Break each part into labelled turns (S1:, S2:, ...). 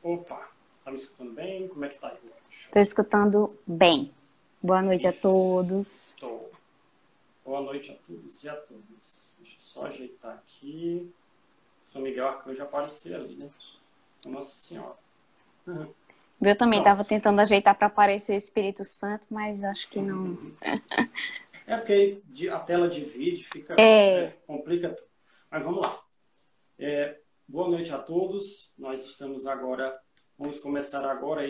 S1: Opa, tá me escutando bem? Como é que tá aí?
S2: Estou escutando bem. Boa noite a todos.
S1: Estou. Boa noite a todos e a todas. Deixa eu só ajeitar aqui. São Miguel Arcanjo apareceu ali, né? Nossa Senhora.
S2: Eu também
S1: Pronto.
S2: estava tentando ajeitar para aparecer o Espírito Santo, mas acho que não.
S1: É porque a tela divide, fica... complica tudo. Mas vamos lá. Boa noite a todos. Nós estamos agora... Vamos começar agora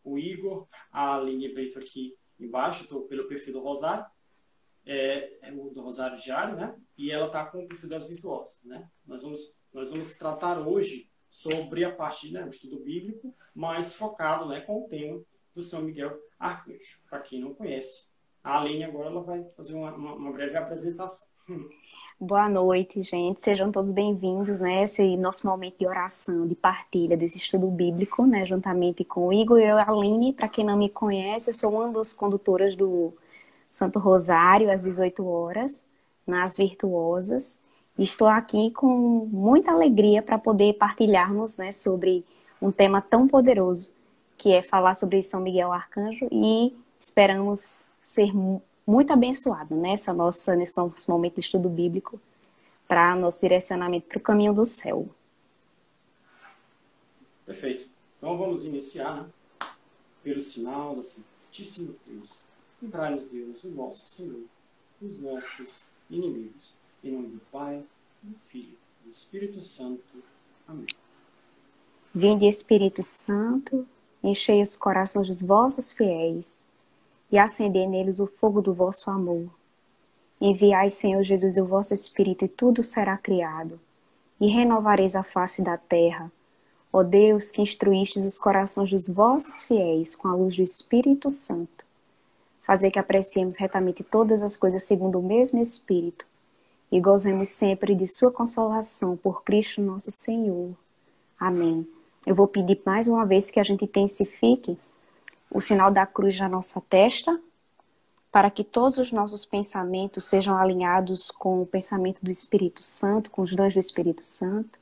S1: o Igor, a Aline Brito aqui embaixo. Estou pelo perfil do Rosário. É o do Rosário Diário, né? E ela está com o perfil das Virtuosas, né? Nós vamos tratar hoje sobre a parte, né, do estudo bíblico, mais focado, né, com o tema do São Miguel Arcanjo. Para quem não conhece, a Aline agora ela vai fazer uma breve apresentação.
S2: Boa noite, gente. Sejam todos bem-vindos, né? Esse nosso momento de oração, de partilha desse estudo bíblico, né? Juntamente com o Igor e eu, a Aline. Para quem não me conhece, eu sou uma das condutoras do Santo Rosário, às 18 horas, nas Virtuosas. E estou aqui com muita alegria para poder partilharmos, né, sobre um tema tão poderoso, que é falar sobre São Miguel Arcanjo, e esperamos ser muito abençoados nesse nosso momento de estudo bíblico, para nosso direcionamento para o caminho do céu.
S1: Perfeito. Então vamos iniciar, né, pelo sinal da Santíssima Cruz. Livrai-nos, Deus, o nosso Senhor, dos nossos inimigos. Em nome do Pai, do Filho e do Espírito Santo. Amém.
S2: Vinde, Espírito Santo, enchei os corações dos vossos fiéis e acendei neles o fogo do vosso amor. Enviai, Senhor Jesus, o vosso Espírito, e tudo será criado, e renovareis a face da terra. Ó Deus, que instruístes os corações dos vossos fiéis com a luz do Espírito Santo, fazei que apreciemos retamente todas as coisas segundo o mesmo Espírito, e gozemos sempre de sua consolação por Cristo nosso Senhor. Amém. Eu vou pedir mais uma vez que a gente intensifique o sinal da cruz na nossa testa, para que todos os nossos pensamentos sejam alinhados com o pensamento do Espírito Santo, com os dons do Espírito Santo.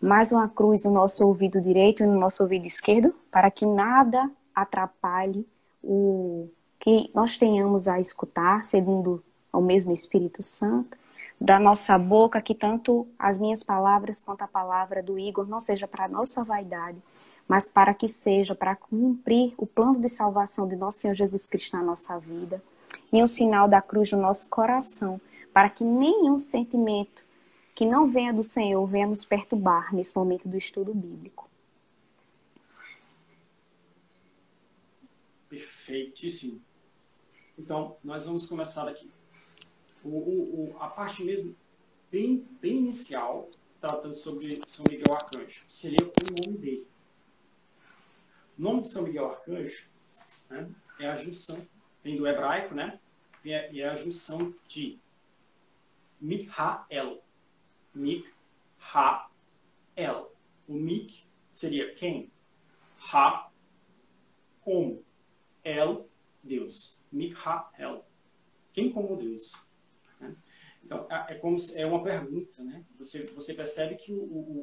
S2: Mais uma cruz no nosso ouvido direito e no nosso ouvido esquerdo, para que nada atrapalhe o que nós tenhamos a escutar, segundo o mesmo Espírito Santo. Da nossa boca, que tanto as minhas palavras quanto a palavra do Igor não seja para nossa vaidade, mas para que seja para cumprir o plano de salvação de nosso Senhor Jesus Cristo na nossa vida. E um sinal da cruz no nosso coração, para que nenhum sentimento que não venha do Senhor venha nos perturbar nesse momento do estudo bíblico.
S1: Perfeitíssimo. Então, nós vamos começar aqui. A parte mesmo bem inicial, tratando sobre São Miguel Arcanjo, seria o nome dele. O nome de São Miguel Arcanjo, né, é a junção, vem do hebraico, né, e é a junção de Mik-ha-el. Mik-ha-el. O Mik seria quem? Ha, como? El, Deus. Mik-ha-el. Quem como Deus? Né? Então, é uma pergunta, né? Você percebe que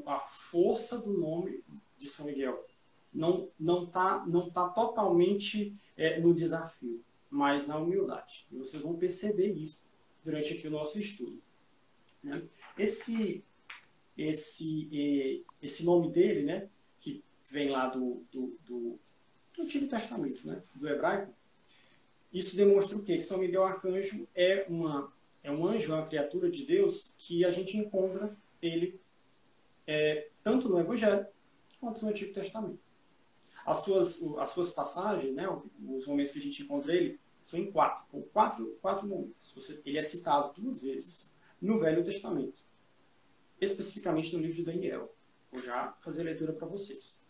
S1: a força do nome de São Miguel não tá totalmente no desafio, mas na humildade. E vocês vão perceber isso durante aqui o nosso estudo. Né? Esse nome dele, né, que vem lá do Antigo Testamento, né, do hebraico, isso demonstra o quê? Que São Miguel Arcanjo é um anjo, uma criatura de Deus, que a gente encontra ele tanto no Evangelho quanto no Antigo Testamento. As suas passagens, né, os momentos que a gente encontra ele, são em quatro momentos. Ele é citado 2 vezes no Velho Testamento, especificamente no livro de Daniel. Vou já fazer a leitura para vocês.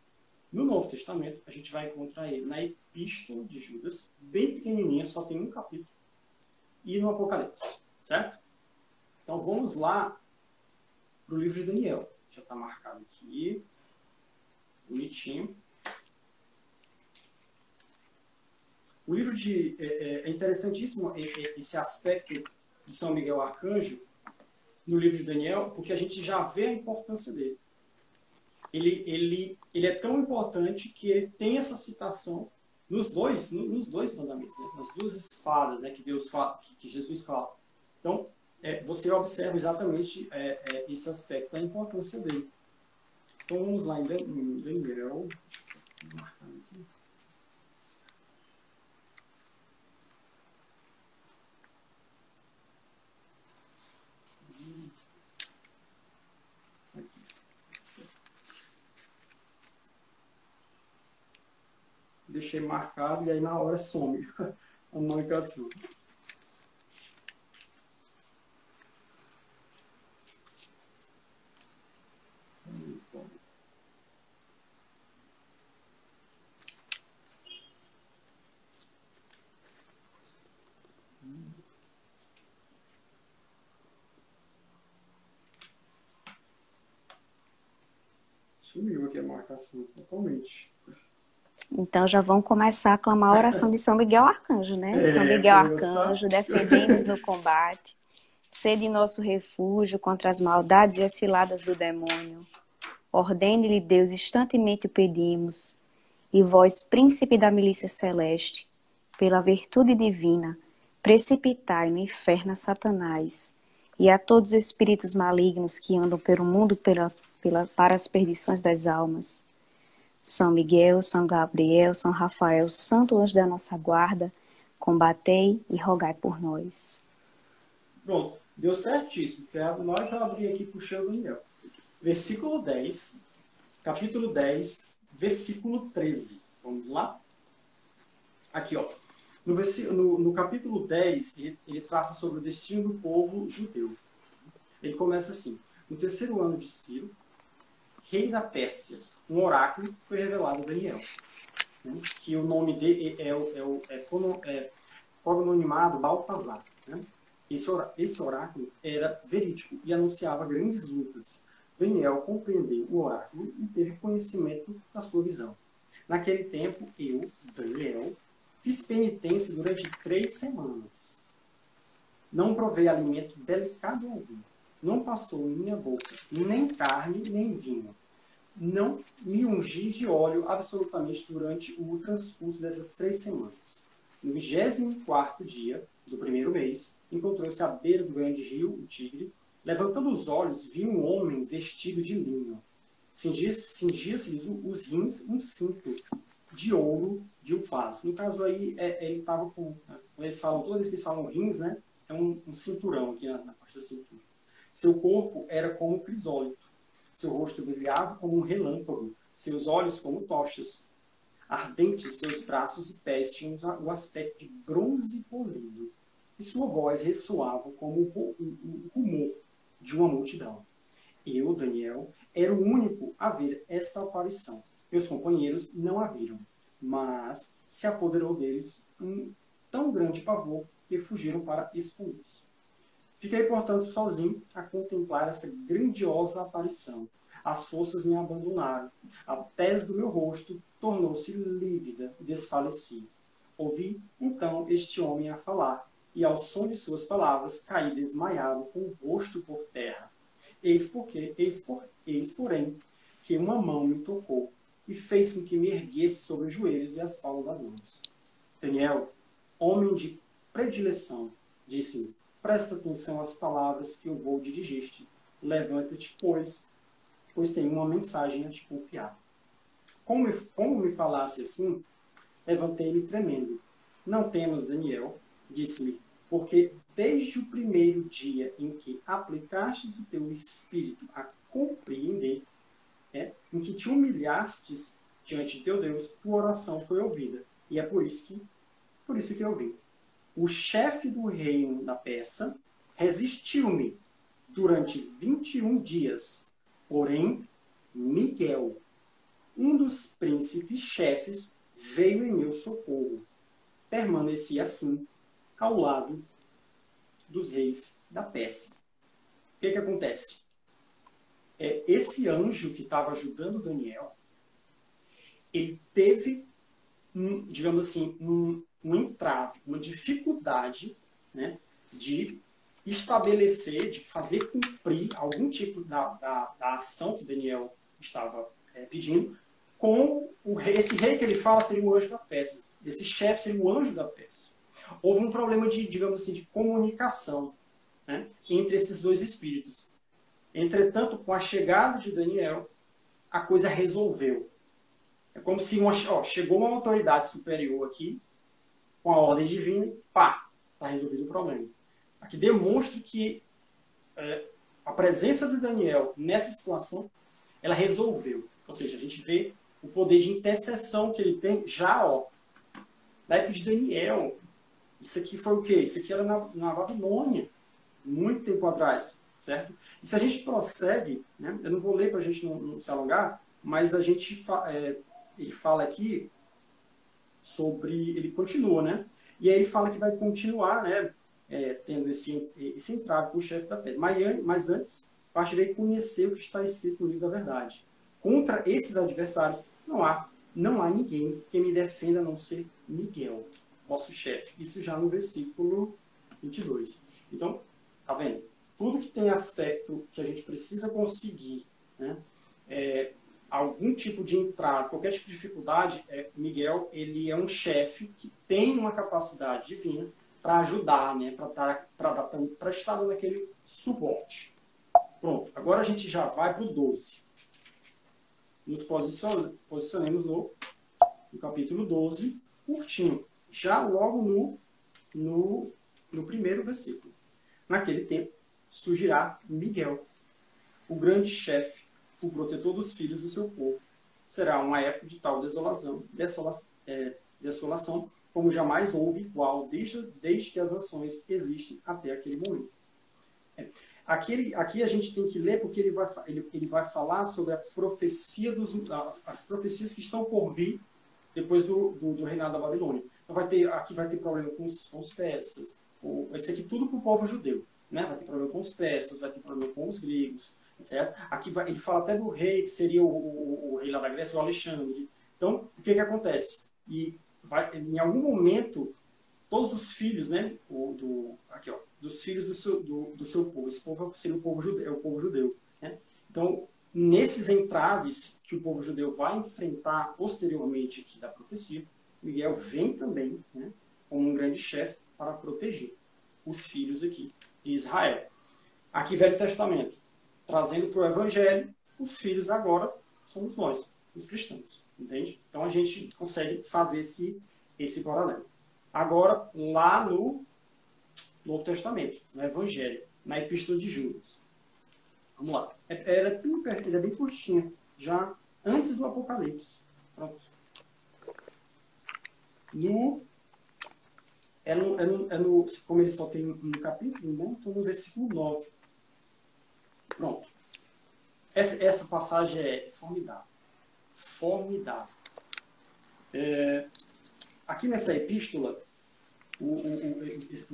S1: No Novo Testamento, a gente vai encontrar ele na Epístola de Judas, bem pequenininha, só tem 1 capítulo, e no Apocalipse, certo? Então vamos lá para o livro de Daniel. Já está marcado aqui, bonitinho. O livro é interessantíssimo esse aspecto de São Miguel Arcanjo no livro de Daniel, porque a gente já vê a importância dele. ele é tão importante que ele tem essa citação nos dois mandamentos, né? Nas duas espadas, né, que Deus fala, que Jesus fala. Então, você observa exatamente esse aspecto da importância dele. Então, vamos lá em Daniel. Deixa eu marcar aqui. Deixei marcado e aí na hora some a marcação. Sumiu aqui a marcação totalmente.
S2: Então já vão começar a clamar a oração de São Miguel Arcanjo, né? São Miguel Arcanjo, defendei-nos no combate, sede nosso refúgio contra as maldades e as ciladas do demônio. Ordene-lhe Deus, instantemente o pedimos, e vós, príncipe da milícia celeste, pela virtude divina, precipitai no inferno a Satanás e a todos os espíritos malignos que andam pelo mundo para as perdições das almas. São Miguel, São Gabriel, São Rafael, santo anjo da nossa guarda, combatei e rogai por nós.
S1: Pronto, deu certíssimo, porque na hora que eu abri aqui, puxei o Daniel. Versículo 10, capítulo 10, versículo 13. Vamos lá? Aqui, ó. No capítulo 10, ele traça sobre o destino do povo judeu. Ele começa assim: no terceiro ano de Ciro, rei da Pérsia, um oráculo foi revelado a Daniel, né? Que o nome dele é cognomado Baltazar, né? Esse oráculo era verídico e anunciava grandes lutas. Daniel compreendeu o oráculo e teve conhecimento da sua visão. Naquele tempo, eu, Daniel, fiz penitência durante 3 semanas. Não provei alimento delicado algum. Não passou em minha boca nem carne, nem vinho. Não me ungi de óleo absolutamente durante o transcurso dessas 3 semanas. No 24º dia do primeiro mês, encontrou-se à beira do grande rio, o Tigre. Levantando os olhos, vi um homem vestido de linho. Cingia-se-lhes os rins um cinto de ouro de ufaz. No caso aí, ele estava com... toda vez que eles falam rins, né? É um cinturão aqui na parte da cintura. Seu corpo era como crisólito. Seu rosto brilhava como um relâmpago, seus olhos como tochas. Ardentes seus braços e pés tinham o aspecto de bronze polido, e sua voz ressoava como o rumor de uma multidão. Eu, Daniel, era o único a ver esta aparição. Meus companheiros não a viram, mas se apoderou deles um tão grande pavor que fugiram para esconder-se. Fiquei, portanto, sozinho a contemplar essa grandiosa aparição. As forças me abandonaram. A tez do meu rosto tornou-se lívida e desfaleci. Ouvi, então, este homem a falar, e ao som de suas palavras caí desmaiado com o rosto por terra. Eis, porém, que uma mão me tocou e fez com que me erguesse sobre os joelhos e as palmas das mãos. Daniel, homem de predileção, disse-me: presta atenção às palavras que eu vou dirigir-te. Levanta-te, pois tenho uma mensagem a te confiar. Como me falasse assim, levantei-me tremendo. Não temas, Daniel, disse-me, porque desde o primeiro dia em que aplicastes o teu espírito a compreender, em que te humilhastes diante de teu Deus, tua oração foi ouvida. E é por isso que eu vim. O chefe do reino da Pérsia resistiu-me durante 21 dias. Porém, Miguel, um dos príncipes chefes, veio em meu socorro. Permaneci assim, ao lado dos reis da Pérsia. O que acontece? Esse anjo que estava ajudando Daniel, ele teve, digamos assim, um entrave, uma dificuldade, né, de estabelecer, de fazer cumprir algum tipo da ação que Daniel estava pedindo, com esse rei que ele fala seria o anjo da Pérsia. Esse chefe seria o anjo da Pérsia. Houve um problema de, digamos assim, de comunicação, né, entre esses dois espíritos. Entretanto, com a chegada de Daniel, a coisa resolveu. É como se chegou uma autoridade superior aqui, com a ordem divina, e pá, está resolvido o problema. Aqui demonstra que a presença de Daniel nessa situação, ela resolveu. Ou seja, a gente vê o poder de intercessão que ele tem já, na época de Daniel. Isso aqui foi o quê? Isso aqui era na Babilônia, muito tempo atrás, certo? E se a gente prossegue, né, eu não vou ler para a gente não se alongar, mas a gente ele fala aqui sobre, ele continua, né? E aí ele fala que vai continuar, né, tendo esse entrave com o chefe da Pérsia. Mas antes, partirei conhecer o que está escrito no livro da verdade. Contra esses adversários, não há ninguém que me defenda a não ser Miguel, nosso chefe. Isso já no versículo 22. Então, tá vendo? Tudo que tem aspecto que a gente precisa conseguir, né, algum tipo de entrave, qualquer tipo de dificuldade, Miguel, ele é um chefe que tem uma capacidade divina para ajudar, né, para estar dando aquele suporte. Pronto, agora a gente já vai para o 12. Nos posicionemos no capítulo 12, curtinho, já logo no primeiro versículo. Naquele tempo surgirá Miguel, o grande chefe, o protetor dos filhos do seu povo. Será uma época de tal desolação como jamais houve igual desde que as nações existem até aquele momento. Aqui a gente tem que ler porque ele vai falar sobre a profecia as profecias que estão por vir depois do reinado da Babilônia. Então aqui vai ter problema com os persas. Esse aqui tudo para o povo judeu, né? Vai ter problema com os persas, vai ter problema com os gregos, certo? Aqui ele fala até do rei, que seria o rei lá da Grécia, o Alexandre. Então, o que acontece? Em algum momento, todos os filhos, né, dos filhos do seu povo, esse povo seria o povo judeu, né? Então, nesses entraves que o povo judeu vai enfrentar posteriormente aqui da profecia, Miguel vem também, né, como um grande chefe para proteger os filhos aqui de Israel. Aqui, Velho Testamento, trazendo para o Evangelho, os filhos agora somos nós, os cristãos, entende? Então a gente consegue fazer esse paralelo. Agora, lá no Novo Testamento, no Evangelho, na Epístola de Judas. Vamos lá. Ela é bem curtinha, já antes do Apocalipse. Pronto. Como ele só tem um capítulo, né? Então no versículo 9. Pronto. Essa passagem é formidável. Formidável. Aqui nessa epístola, o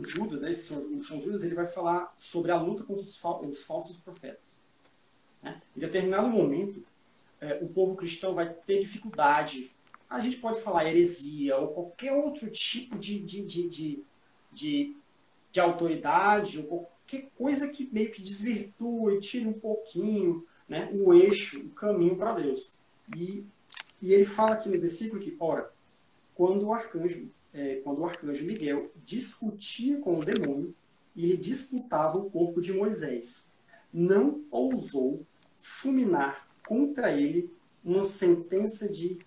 S1: Judas, né, o São Judas, ele vai falar sobre a luta contra os falsos profetas. Né? Em determinado momento, o povo cristão vai ter dificuldade. A gente pode falar heresia ou qualquer outro tipo de autoridade, ou qualquer coisa que meio que desvirtua e tira um pouquinho, né, o eixo, o caminho para Deus. E ele fala aqui no versículo que, ora, quando o arcanjo Miguel discutia com o demônio e ele disputava o corpo de Moisés, não ousou fulminar contra ele uma sentença de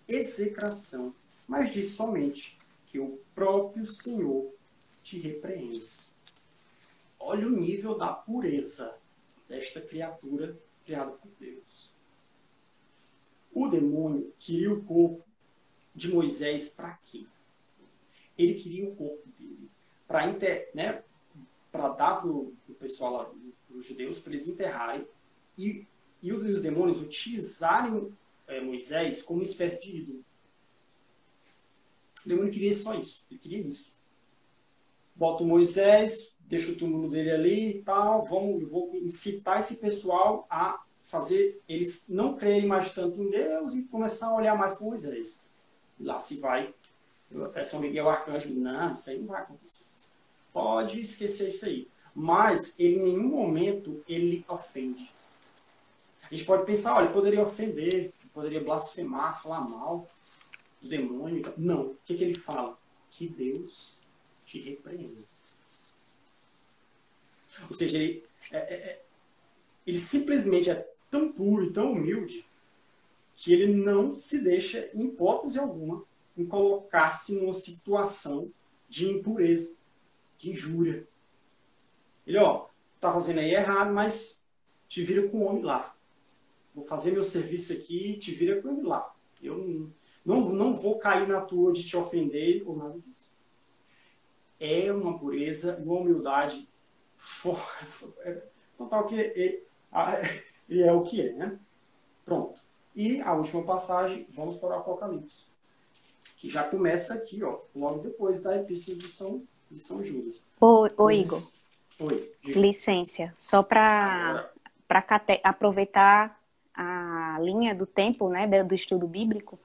S1: execração, mas disse somente que o próprio Senhor te repreende. Olha o nível da pureza desta criatura criada por Deus. O demônio queria o corpo de Moisés para quê? Ele queria o corpo dele para dar para o pessoal lá, para os judeus, para eles enterrarem, e os demônios utilizarem Moisés como uma espécie de ídolo. O demônio queria só isso, ele queria isso. Bota o Moisés, deixa o túmulo dele ali e tal, vou incitar esse pessoal a fazer eles não crerem mais tanto em Deus e começar a olhar mais para Moisés. E lá se vai São Miguel Arcanjo, não, isso aí não vai acontecer. Pode esquecer isso aí. Mas ele, em nenhum momento ele ofende. A gente pode pensar, olha, ele poderia ofender poderia blasfemar, falar mal do demônio. Não. O que ele fala? Que Deus te repreenda. Ou seja, ele simplesmente é tão puro e tão humilde que ele não se deixa, em hipótese alguma, em colocar-se numa situação de impureza, de injúria. Ele, tá fazendo aí errado, mas te vira com o homem lá. Vou fazer meu serviço aqui, te vira com o homem lá. Eu não vou cair na tua de te ofender ou nada disso. É uma pureza e uma humildade total que ele é o que é, né? Pronto. E a última passagem, vamos para o Apocalipse, que já começa aqui, logo depois da Epístola de São Judas.
S2: Ô Igor.
S1: Oi.
S2: Licença, só para aproveitar a linha do tempo, né, do estudo bíblico,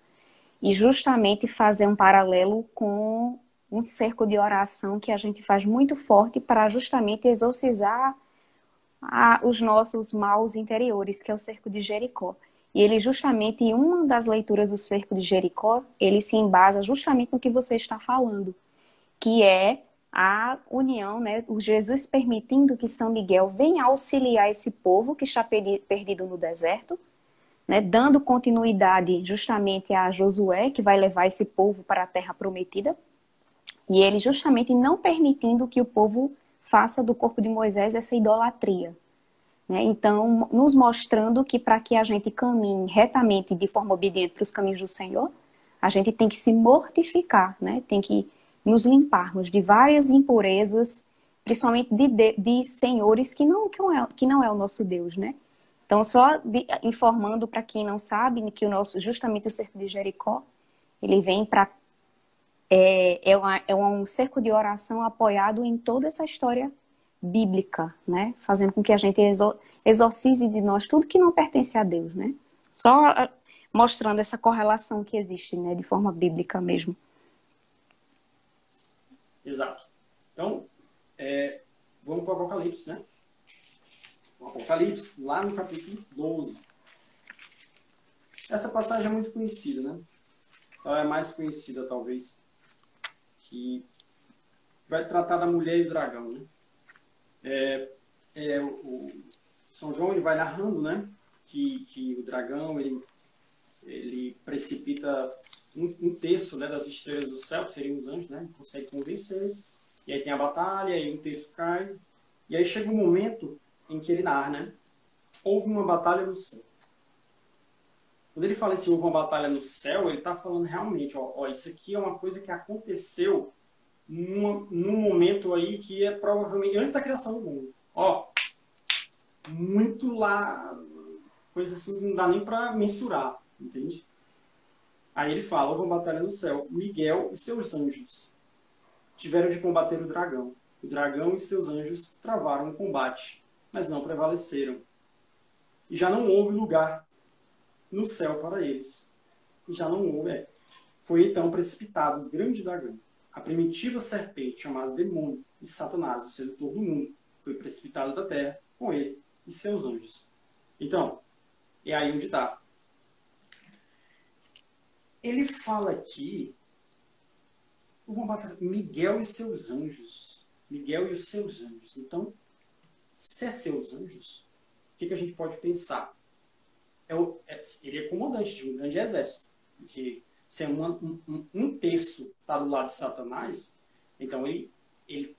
S2: e justamente fazer um paralelo com um cerco de oração que a gente faz muito forte para justamente exorcizar os nossos maus interiores, que é o cerco de Jericó. E ele justamente, em uma das leituras do cerco de Jericó, ele se embasa justamente no que você está falando, que é a união, né, o Jesus permitindo que São Miguel venha auxiliar esse povo que está perdido no deserto, né, dando continuidade justamente a Josué, que vai levar esse povo para a terra prometida, e ele justamente não permitindo que o povo faça do corpo de Moisés essa idolatria. Né? Então, nos mostrando que para que a gente caminhe retamente, de forma obediente para os caminhos do Senhor, a gente tem que se mortificar, né? Tem que nos limparmos de várias impurezas, principalmente de senhores que não é o nosso Deus, né? Então, só informando para quem não sabe, que justamente o cerco de Jericó, ele vem para... É um cerco de oração apoiado em toda essa história bíblica, né? Fazendo com que a gente exorcize de nós tudo que não pertence a Deus, né? Só mostrando essa correlação que existe, né? De forma bíblica mesmo.
S1: Exato. Então, vamos para o Apocalipse, né? O Apocalipse, lá no capítulo 12. Essa passagem é muito conhecida, né? Ela é mais conhecida, talvez, que vai tratar da mulher e do dragão, né? O São João ele vai narrando, né, que o dragão ele precipita um terço, né, das estrelas do céu, que seriam os anjos, né, consegue convencer, e aí tem a batalha, e um terço cai, e aí chega um momento em que ele narra, né, houve uma batalha no céu. Quando ele fala assim, houve uma batalha no céu, ele está falando realmente, isso aqui é uma coisa que aconteceu num momento aí que é provavelmente antes da criação do mundo. Muito lá, coisa assim que não dá nem para mensurar, entende? Aí ele fala, houve uma batalha no céu. Miguel e seus anjos tiveram de combater o dragão. O dragão e seus anjos travaram o combate, mas não prevaleceram. E já não houve lugar no céu para eles. E já não houve. Foi então precipitado o grande dragão, a primitiva serpente, chamada Demônio e Satanás, o sedutor do mundo, foi precipitado da terra com ele e seus anjos. Então, é aí onde está. Ele fala aqui, Miguel e seus anjos. Miguel e os seus anjos. Então, se é seus anjos, o que a gente pode pensar? Ele é comandante de um grande exército, porque se é um terço está do lado de Satanás, então ele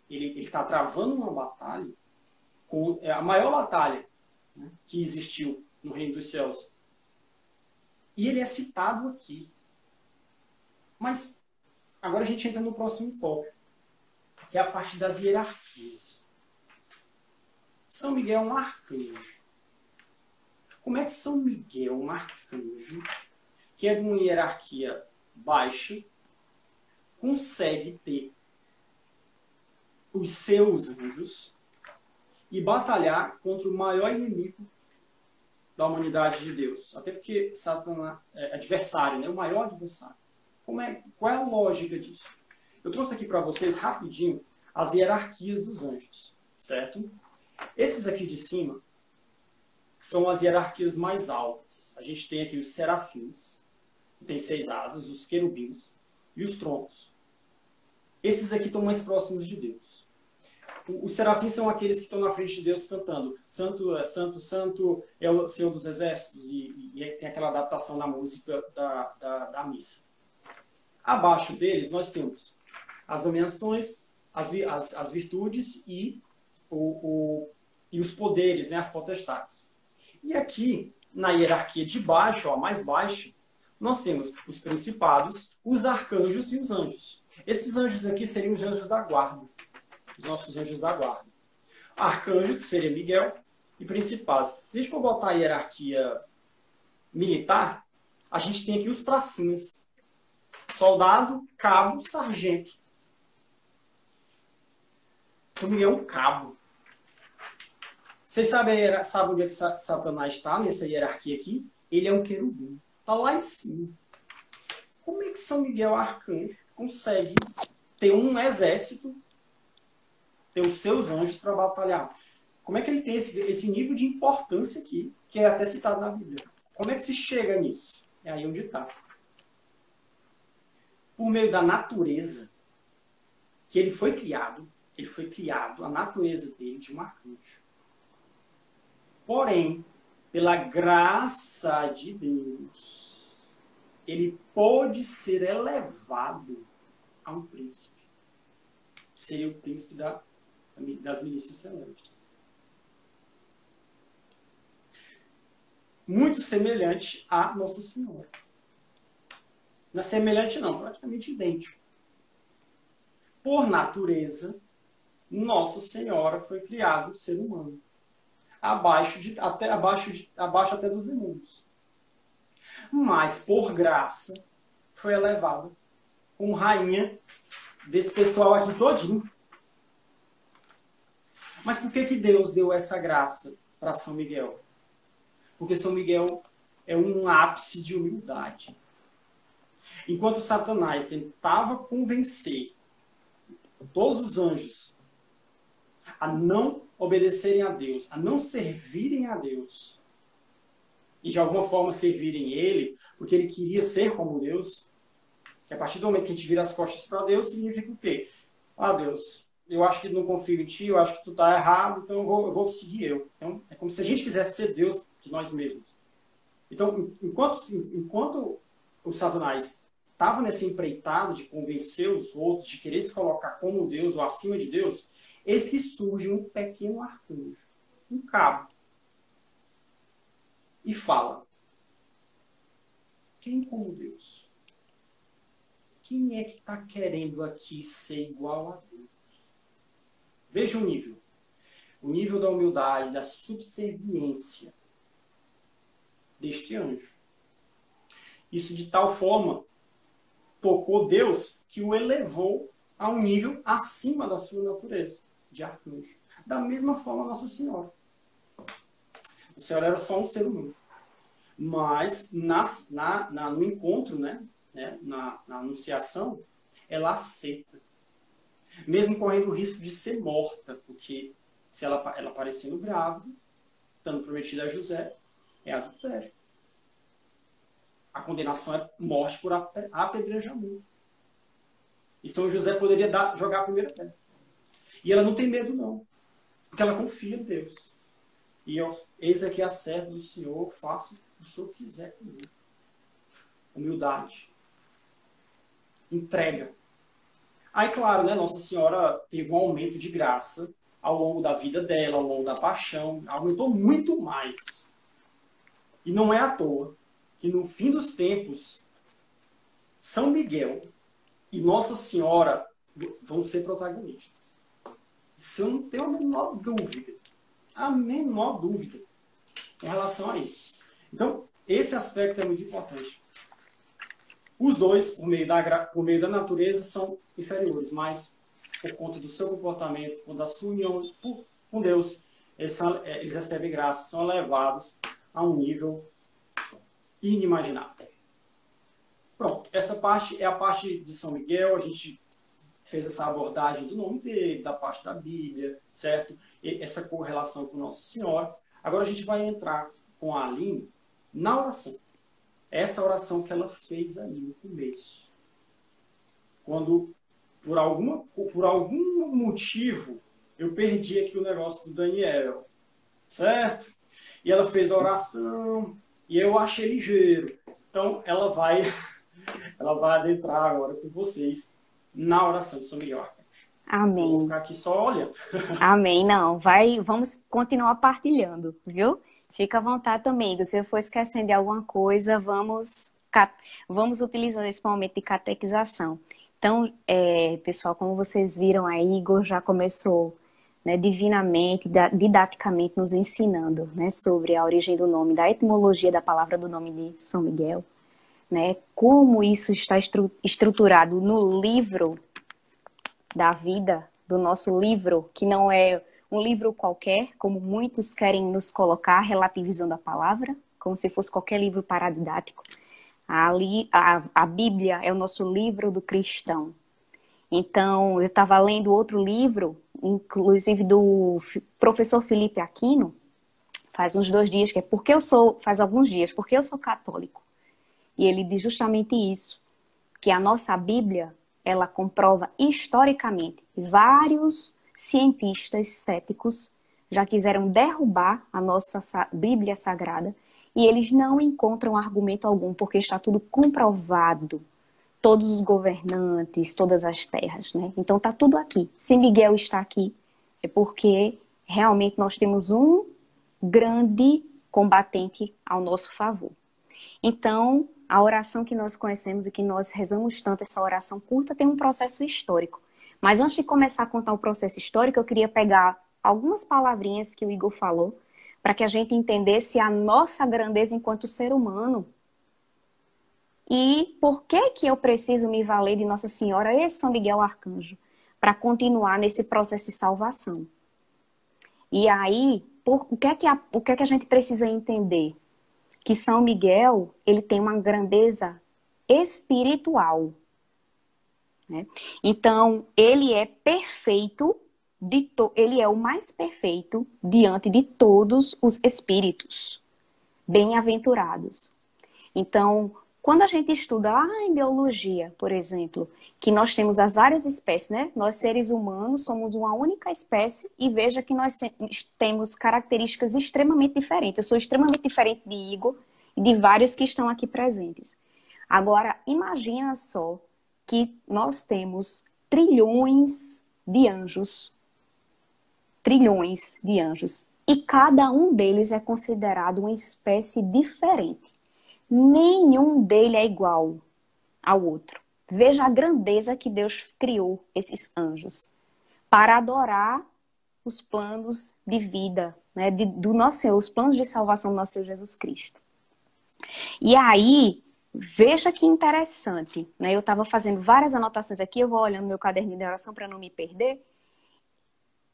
S1: está travando uma batalha, a maior batalha, né, que existiu no Reino dos Céus. E ele é citado aqui. Mas agora a gente entra no próximo tópico, que é a parte das hierarquias. São Miguel é um arcanjo. Como é que São Miguel, um arcanjo, que é de uma hierarquia baixa, consegue ter os seus anjos e batalhar contra o maior inimigo da humanidade de Deus? Até porque Satanás é adversário, né? O maior adversário. Qual é a lógica disso? Eu trouxe aqui para vocês, rapidinho, as hierarquias dos anjos, certo? Esses aqui de cima são as hierarquias mais altas. A gente tem aqui os serafins, que tem 6 asas, os querubins e os troncos. Esses aqui estão mais próximos de Deus. Os serafins são aqueles que estão na frente de Deus cantando Santo, Santo, Santo é o Senhor dos Exércitos, e tem aquela adaptação da música da missa. Abaixo deles nós temos as dominações, as virtudes e os poderes, né, as potestades. E aqui, na hierarquia de baixo, a mais baixa, nós temos os principados, os arcanjos e os anjos. Esses anjos aqui seriam os anjos da guarda, os nossos anjos da guarda. Arcanjo, que seria Miguel, e principados. Se a gente for botar a hierarquia militar, a gente tem aqui os pracinhas. Soldado, cabo, sargento. São Miguel é um cabo. Vocês sabem onde é que Satanás está nessa hierarquia aqui? Ele é um querubim. Está lá em cima. Como é que São Miguel Arcanjo consegue ter um exército, ter os seus anjos para batalhar? Como é que ele tem esse nível de importância aqui, que é até citado na Bíblia? Como é que se chega nisso? É aí onde está. Por meio da natureza que ele foi criado, a natureza dele de um arcanjo. Porém, pela graça de Deus, ele pode ser elevado a um príncipe. Seria o príncipe das milícias celestes. Muito semelhante a Nossa Senhora. Não é semelhante não, praticamente idêntico. Por natureza, Nossa Senhora foi criado ser humano. Abaixo até dos imundos. Mas, por graça, foi elevada como rainha desse pessoal aqui todinho. Mas por que Deus deu essa graça para São Miguel? Porque São Miguel é um ápice de humildade. Enquanto Satanás tentava convencer todos os anjos a não obedecerem a Deus, a não servirem a Deus, e de alguma forma servirem Ele, porque ele queria ser como Deus, que a partir do momento que a gente vira as costas para Deus, significa o quê? Ah, Deus, eu acho que não confio em Ti, eu acho que Tu está errado, então eu vou seguir eu. Então, é como se a gente quisesse ser Deus de nós mesmos. Então, enquanto o Satanás estava nessa empreitada de convencer os outros, de querer se colocar como Deus ou acima de Deus, eis que surge um pequeno arcanjo, um cabo, e fala: quem como Deus? Quem é que está querendo aqui ser igual a Deus? Veja o nível. O nível da humildade, da subserviência deste anjo. Isso de tal forma tocou Deus que o elevou a um nível acima da sua natureza de arcanjo. Da mesma forma, Nossa Senhora. A Senhora era só um ser humano. Mas no encontro, na anunciação, ela aceita. Mesmo correndo o risco de ser morta, porque se ela aparecendo grávida, estando prometida a José, é adultério. A condenação é morte por apedrejamento. E São José poderia jogar a primeira pedra. E ela não tem medo, não. Porque ela confia em Deus. E eis aqui a serva do Senhor, faça o que o Senhor quiser comigo. Humildade. Entrega. Aí, claro, Nossa Senhora teve um aumento de graça ao longo da vida dela, ao longo da paixão. Aumentou muito mais. E não é à toa que no fim dos tempos, São Miguel e Nossa Senhora vão ser protagonistas. Isso eu não tenho a menor dúvida. A menor dúvida em relação a isso. Então, esse aspecto é muito importante. Os dois, por meio da natureza, são inferiores, mas por conta do seu comportamento, por da sua união com Deus, eles recebem graça, são elevados a um nível inimaginável. Pronto, essa parte é a parte de São Miguel. A gente fez essa abordagem do nome dele, da parte da Bíblia, certo? E essa correlação com Nossa Senhora. Agora a gente vai entrar com a Aline na oração. Essa oração que ela fez ali no começo. Quando, por algum motivo, eu perdi aqui o negócio do Daniel. Certo? E ela fez a oração e eu achei ligeiro. Então, ela vai adentrar agora com vocês na oração de São Miguel Arcanjo.
S2: Amém.
S1: Eu vou ficar aqui só olhando.
S2: Amém. Não, vamos continuar partilhando, viu? Fica à vontade também. Se eu for esquecendo de alguma coisa, vamos utilizando esse momento de catequização. Então, pessoal, como vocês viram aí, Igor já começou, né, divinamente, didaticamente nos ensinando, né, sobre a origem do nome, da etimologia da palavra do nome de São Miguel, né, como isso está estruturado no livro da vida, do nosso livro, que não é um livro qualquer, como muitos querem nos colocar, relativizando a palavra, como se fosse qualquer livro paradidático. A Bíblia é o nosso livro do cristão. Então, eu estava lendo outro livro, inclusive do professor Felipe Aquino, faz uns 2 dias, faz alguns dias, porque eu sou católico. E ele diz justamente isso, que a nossa Bíblia, ela comprova historicamente. Vários cientistas céticos já quiseram derrubar a nossa Bíblia Sagrada e eles não encontram argumento algum, porque está tudo comprovado. Todos os governantes, todas as terras, né? Então está tudo aqui. Se Miguel está aqui, é porque realmente nós temos um grande combatente ao nosso favor. Então, a oração que nós conhecemos e que nós rezamos tanto, essa oração curta, tem um processo histórico. Mas antes de começar a contar o processo histórico, eu queria pegar algumas palavrinhas que o Igor falou, para que a gente entendesse a nossa grandeza enquanto ser humano. E por que eu preciso me valer de Nossa Senhora e São Miguel Arcanjo para continuar nesse processo de salvação? E aí, o que é que a gente precisa entender? Que São Miguel, ele tem uma grandeza espiritual, né? Então, ele é perfeito, ele é o mais perfeito diante de todos os espíritos bem-aventurados. Então, quando a gente estuda lá em biologia, por exemplo, que nós temos as várias espécies, né? Nós, seres humanos, somos uma única espécie e veja que nós temos características extremamente diferentes. Eu sou extremamente diferente de Igor e de vários que estão aqui presentes. Agora, imagina só que nós temos trilhões de anjos, e cada um deles é considerado uma espécie diferente. Nenhum deles é igual ao outro. Veja a grandeza que Deus criou esses anjos para adorar os planos de vida, né, do nosso Senhor, os planos de salvação do nosso Senhor Jesus Cristo. E aí, veja que interessante, né? Eu estava fazendo várias anotações aqui, eu vou olhando meu caderninho de oração para não me perder.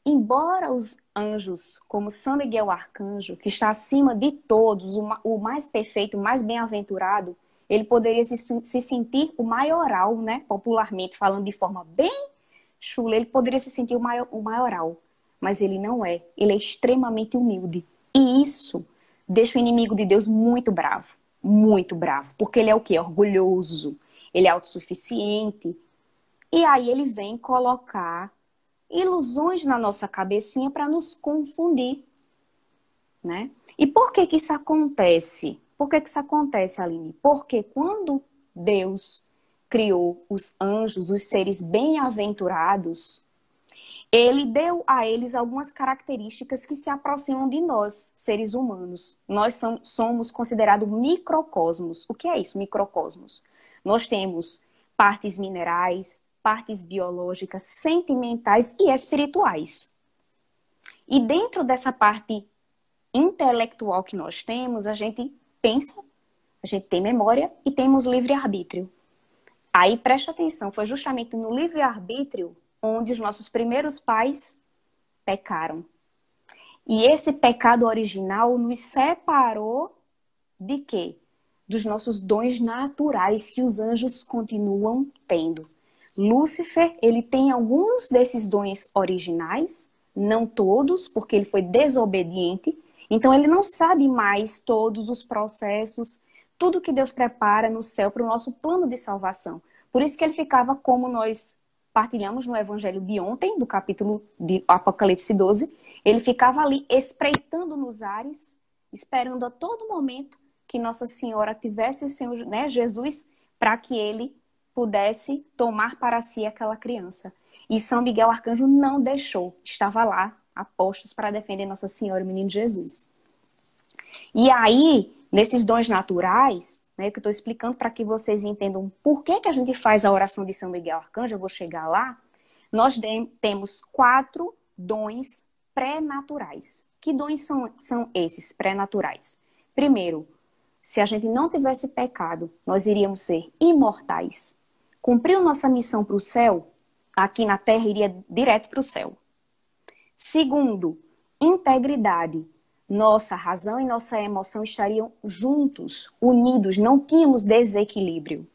S2: Embora os anjos, como São Miguel Arcanjo, que está acima de todos, o mais perfeito, o mais bem-aventurado, ele poderia se sentir o maioral, né? Popularmente falando de forma bem chula, ele poderia se sentir o maioral. Mas ele não é. Ele é extremamente humilde. E isso deixa o inimigo de Deus muito bravo. Muito bravo. Porque ele é o quê? Orgulhoso. Ele é autossuficiente. E aí ele vem colocar ilusões na nossa cabecinha para nos confundir, né? E por que isso acontece? Por que isso acontece, Aline? Porque quando Deus criou os anjos, os seres bem-aventurados, ele deu a eles algumas características que se aproximam de nós, seres humanos. Nós somos considerados microcosmos. O que é isso, microcosmos? Nós temos partes minerais, partes biológicas, sentimentais e espirituais. E dentro dessa parte intelectual que nós temos, a gente pensa, a gente tem memória e temos livre-arbítrio. Aí presta atenção, foi justamente no livre-arbítrio onde os nossos primeiros pais pecaram. E esse pecado original nos separou de quê? Dos nossos dons naturais que os anjos continuam tendo. Lúcifer, ele tem alguns desses dons originais, não todos, porque ele foi desobediente, Então ele não sabe mais todos os processos, tudo que Deus prepara no céu para o nosso plano de salvação. Por isso que ele ficava, como nós partilhamos no evangelho de ontem, do capítulo de Apocalipse 12, ele ficava ali espreitando nos ares, esperando a todo momento que Nossa Senhora tivesse Senhor, né, Jesus, para que ele pudesse tomar para si aquela criança. E São Miguel Arcanjo não deixou, estava lá, a postos, para defender Nossa Senhora e o menino Jesus. E aí, nesses dons naturais, né, que eu estou explicando para que vocês entendam por que a gente faz a oração de São Miguel Arcanjo, eu vou chegar lá, nós temos 4 dons pré-naturais. Que dons são esses pré-naturais? Primeiro, se a gente não tivesse pecado, nós iríamos ser imortais. Cumpriu nossa missão para o céu, aqui na terra iria direto para o céu. Segundo, integridade. Nossa razão e nossa emoção estariam juntos, unidos, não tínhamos desequilíbrio.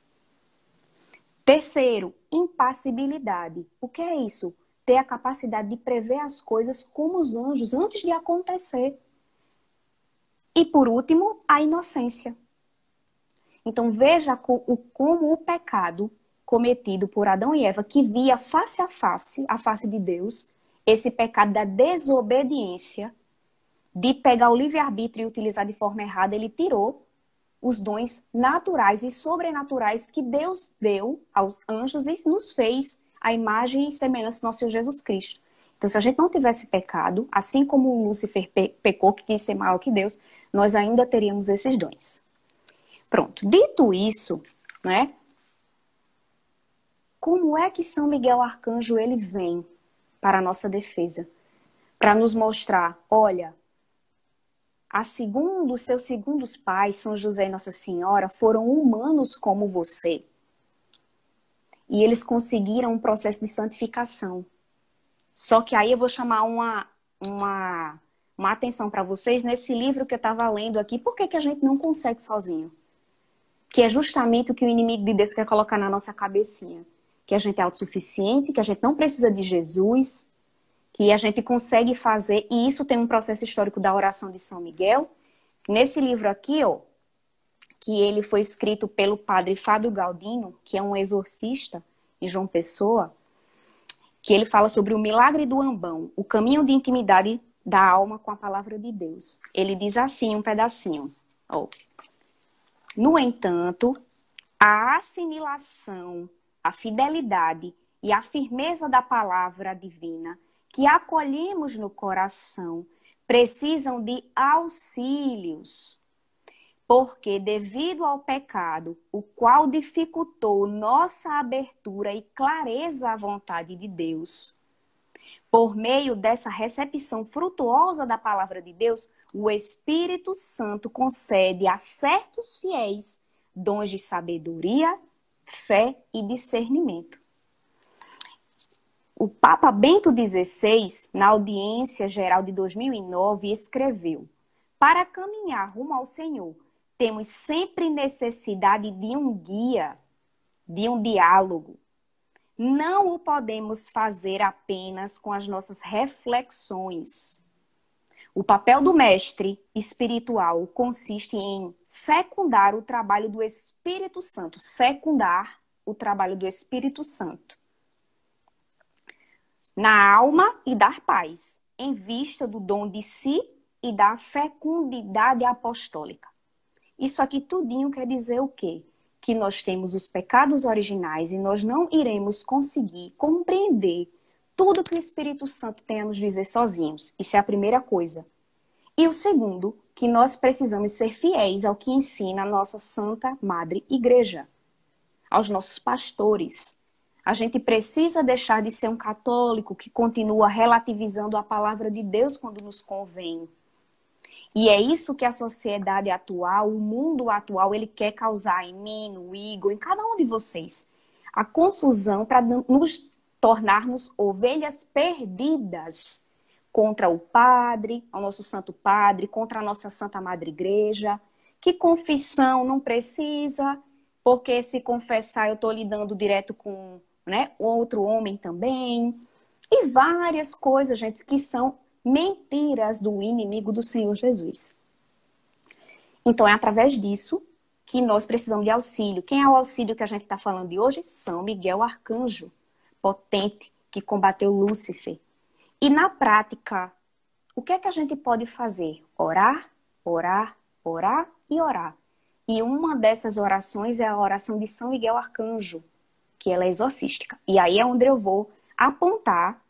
S2: Terceiro, impassibilidade. O que é isso? Ter a capacidade de prever as coisas como os anjos, antes de acontecer. E por último, a inocência. Então veja como o pecado cometido por Adão e Eva, que via face a face de Deus, esse pecado da desobediência, de pegar o livre-arbítrio e utilizar de forma errada, ele tirou os dons naturais e sobrenaturais que Deus deu aos anjos e nos fez a imagem e semelhança do nosso Senhor Jesus Cristo. Então, se a gente não tivesse pecado, assim como Lúcifer pecou, que quis ser maior que Deus, nós ainda teríamos esses dons. Pronto. Dito isso, né? Como é que São Miguel Arcanjo ele vem para a nossa defesa? Para nos mostrar, olha, seus segundos pais, São José e Nossa Senhora, foram humanos como você. E eles conseguiram um processo de santificação. Só que aí eu vou chamar uma atenção para vocês nesse livro que eu estava lendo aqui. Por que a gente não consegue sozinho? Que é justamente o que o inimigo de Deus quer colocar na nossa cabecinha. Que a gente é autossuficiente, que a gente não precisa de Jesus, que a gente consegue fazer, e isso tem um processo histórico da oração de São Miguel. Nesse livro aqui, ó, que ele foi escrito pelo padre Fábio Galdino, que é um exorcista em João Pessoa, que ele fala sobre o milagre do ambão, o caminho de intimidade da alma com a palavra de Deus. Ele diz assim, um pedacinho, ó. No entanto, a assimilação, a fidelidade e a firmeza da palavra divina que acolhemos no coração precisam de auxílios, porque devido ao pecado, o qual dificultou nossa abertura e clareza à vontade de Deus, por meio dessa recepção frutuosa da palavra de Deus, o Espírito Santo concede a certos fiéis dons de sabedoria, fé e discernimento. O Papa Bento XVI, na audiência geral de 2009, escreveu: para caminhar rumo ao Senhor, temos sempre necessidade de um guia, de um diálogo. Não o podemos fazer apenas com as nossas reflexões. O papel do mestre espiritual consiste em secundar o trabalho do Espírito Santo, secundar o trabalho do Espírito Santo na alma e dar paz, em vista do dom de si e da fecundidade apostólica. Isso aqui tudinho quer dizer o quê? Que nós temos os pecados originais e nós não iremos conseguir compreender tudo que o Espírito Santo tem a nos dizer sozinhos. Isso é a primeira coisa. E o segundo, que nós precisamos ser fiéis ao que ensina a nossa Santa Madre Igreja, aos nossos pastores. A gente precisa deixar de ser um católico que continua relativizando a palavra de Deus quando nos convém. E é isso que a sociedade atual, o mundo atual, ele quer causar em mim, no Igor, em cada um de vocês. A confusão para nos tornarmos ovelhas perdidas contra o padre, o nosso santo padre, contra a nossa Santa Madre Igreja. Que confissão não precisa, porque se confessar eu estou lidando direto com outro homem também. E várias coisas, gente, que são mentiras do inimigo do Senhor Jesus. Então, é através disso que nós precisamos de auxílio. Quem é o auxílio que a gente está falando de hoje? São Miguel Arcanjo, potente, que combateu Lúcifer. E na prática, o que é que a gente pode fazer? Orar, orar, orar e orar. E uma dessas orações é a oração de São Miguel Arcanjo, que ela é exorcística. E aí é onde eu vou apontar,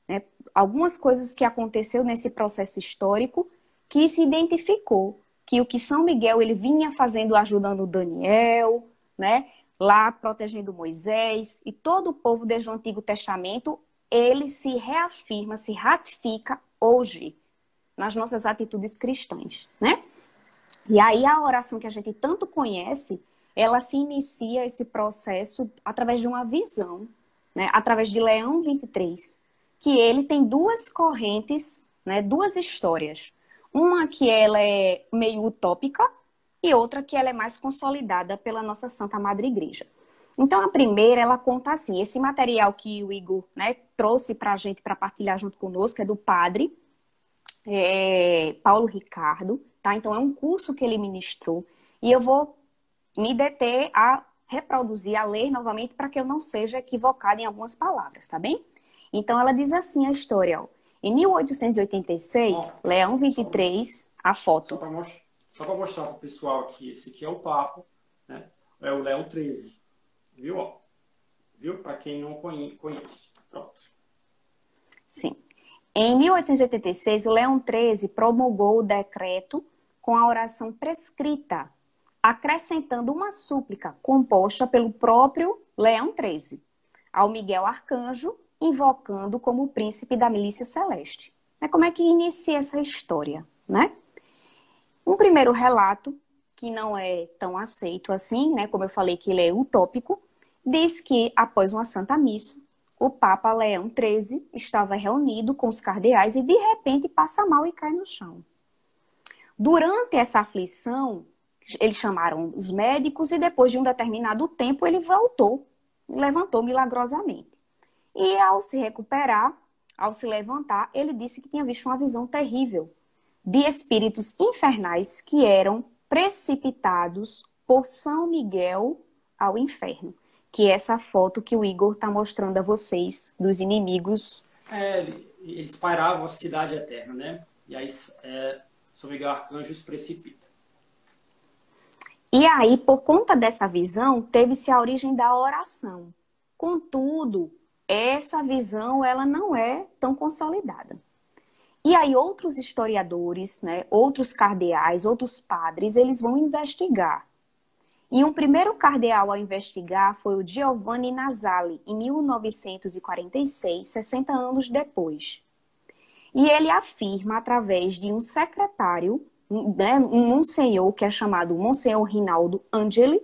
S2: né, algumas coisas que aconteceu nesse processo histórico que se identificou que o que São Miguel ele vinha fazendo, ajudando Daniel, né, lá protegendo Moisés e todo o povo desde o Antigo Testamento, ele se reafirma, se ratifica hoje nas nossas atitudes cristãs, né? E aí a oração que a gente tanto conhece, ela se inicia esse processo através de uma visão, né? Através de Leão 23, que ele tem duas correntes, né? Duas histórias. Uma que ela é meio utópica e outra que ela é mais consolidada pela nossa Santa Madre Igreja. Então, a primeira, ela conta assim, esse material que o Igor, né, trouxe para a gente, para partilhar junto conosco, é do padre Paulo Ricardo, tá? Então, é um curso que ele ministrou e eu vou me deter a reproduzir, a ler novamente, para que eu não seja equivocada em algumas palavras, tá bem? Então, ela diz assim a história, ó. Em 1886, Leão 23, a foto.
S1: Só para mostrar para o pessoal aqui, esse aqui é o Papa, né? É o Leão 13. Viu? Ó. Viu? Para quem não conhece. Pronto.
S2: Sim. Em 1886, o Leão 13 promulgou o decreto com a oração prescrita, acrescentando uma súplica composta pelo próprio Leão 13, ao Miguel Arcanjo, invocando como príncipe da milícia celeste. Como é que inicia essa história, né? Um primeiro relato, que não é tão aceito assim, né? Como eu falei que ele é utópico, diz que, após uma santa missa, o Papa Leão XIII estava reunido com os cardeais e, de repente, passa mal e cai no chão. Durante essa aflição, eles chamaram os médicos e, depois de um determinado tempo, ele voltou, levantou milagrosamente. E, ao se recuperar, ao se levantar, ele disse que tinha visto uma visão terrível de espíritos infernais que eram precipitados por São Miguel ao inferno. Que é essa foto que o Igor está mostrando a vocês dos inimigos.
S1: Eles pairavam a cidade eterna, né? E aí São Miguel Arcanjo os precipita.
S2: E aí, por conta dessa visão, teve-se a origem da oração. Contudo, essa visão ela não é tão consolidada. E aí outros historiadores, né, outros cardeais, outros padres, eles vão investigar. E um primeiro cardeal a investigar foi o Giovanni Nazali, em 1946, 60 anos depois. E ele afirma, através de um secretário, né, um monsenhor, que é chamado Monsenhor Rinaldo Angeli,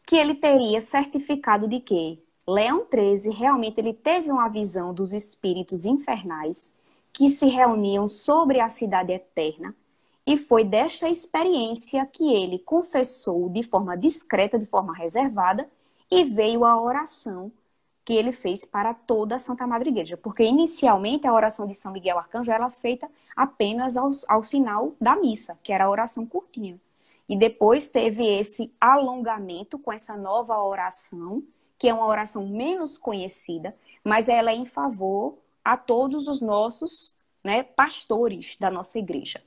S2: que ele teria certificado de que Leão XIII realmente ele teve uma visão dos espíritos infernais que se reuniam sobre a cidade eterna, e foi desta experiência que ele confessou de forma discreta, de forma reservada, e veio a oração que ele fez para toda a Santa Madre Igreja. Porque inicialmente a oração de São Miguel Arcanjo era feita apenas ao final da missa, que era a oração curtinha. E depois teve esse alongamento com essa nova oração, que é uma oração menos conhecida, mas ela é em favor a todos os nossos, né, pastores da nossa igreja.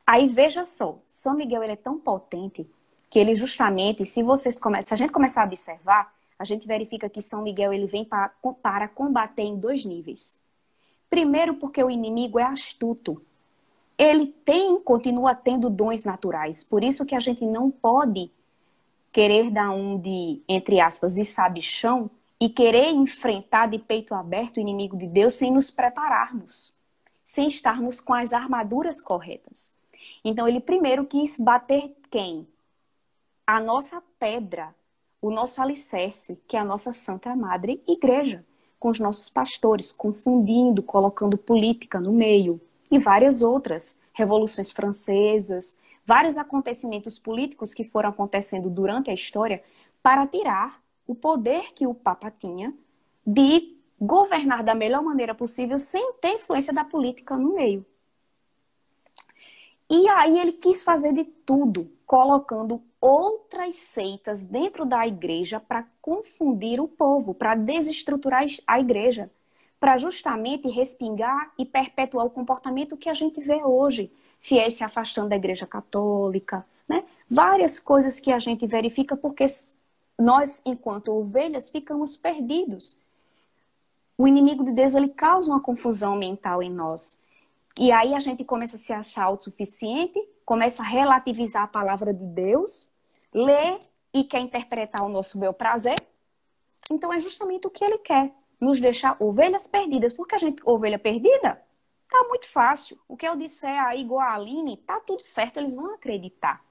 S2: Aí veja só, São Miguel ele é tão potente que ele justamente, se a gente começar a observar, a gente verifica que São Miguel ele vem para combater em dois níveis. Primeiro, porque o inimigo é astuto. Ele continua tendo dons naturais, por isso que a gente não pode querer dar um de, entre aspas, de sabichão e querer enfrentar de peito aberto o inimigo de Deus sem nos prepararmos, sem estarmos com as armaduras corretas. Então, ele primeiro quis bater quem? A nossa pedra, o nosso alicerce, que é a nossa Santa Madre Igreja, com os nossos pastores, confundindo, colocando política no meio, e várias outras, revoluções francesas, vários acontecimentos políticos que foram acontecendo durante a história para tirar o poder que o Papa tinha de governar da melhor maneira possível sem ter influência da política no meio. E aí ele quis fazer de tudo, colocando outras seitas dentro da igreja para confundir o povo, para desestruturar a igreja, para justamente respingar e perpetuar o comportamento que a gente vê hoje. Fiéis se afastando da igreja católica, né? Várias coisas que a gente verifica porque nós, enquanto ovelhas, ficamos perdidos. O inimigo de Deus, ele causa uma confusão mental em nós. E aí a gente começa a se achar autossuficiente, começa a relativizar a palavra de Deus, lê e quer interpretar o nosso bel prazer. Então é justamente o que ele quer, nos deixar ovelhas perdidas. Porque a gente, ovelha perdida, tá muito fácil. O que eu disser aí igual a Aline, tá tudo certo, eles vão acreditar.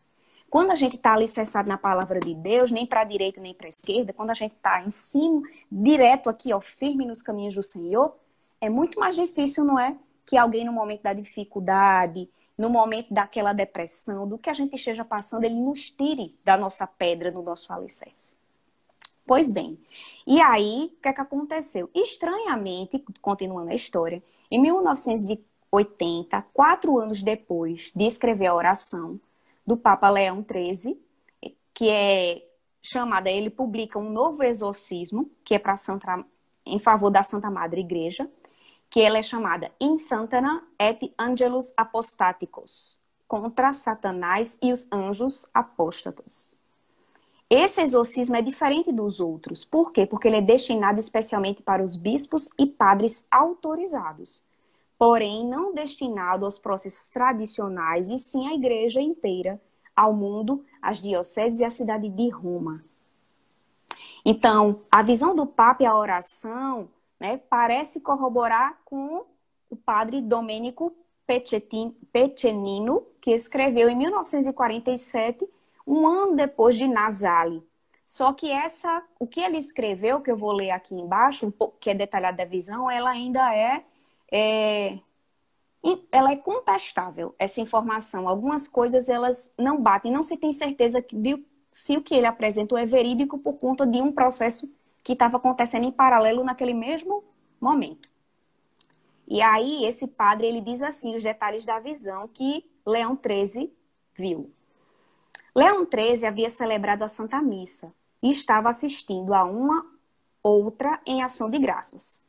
S2: Quando a gente está alicerçado na palavra de Deus, nem para a direita nem para a esquerda, quando a gente está em cima, direto aqui, ó, firme nos caminhos do Senhor, é muito mais difícil, não é? Que alguém no momento da dificuldade, no momento daquela depressão, do que a gente esteja passando, ele nos tire da nossa pedra, do nosso alicerce. Pois bem, e aí, o que é que aconteceu? Estranhamente, continuando a história, em 1980, 4 anos depois de escrever a oração do Papa Leão XIII, que é chamada, ele publica um novo exorcismo, que é em favor da Santa Madre Igreja, que ela é chamada In Santana et Angelus Apostaticos, contra Satanás e os anjos apóstatas. Esse exorcismo é diferente dos outros. Por quê? Porque ele é destinado especialmente para os bispos e padres autorizados, porém não destinado aos processos tradicionais, e sim à igreja inteira, ao mundo, às dioceses e à cidade de Roma. Então, a visão do Papa e a oração, né, parece corroborar com o padre Domenico Peccenino, que escreveu em 1947, um ano depois de Nasali. Só que o que ele escreveu, que eu vou ler aqui embaixo, que é detalhada a visão, ela ainda ela é contestável, essa informação. Algumas coisas elas não batem, não se tem certeza se o que ele apresentou é verídico por conta de um processo que estava acontecendo em paralelo naquele mesmo momento. E aí, esse padre, ele diz assim, os detalhes da visão que Leão XIII viu. Leão XIII havia celebrado a Santa Missa e estava assistindo a uma outra em ação de graças,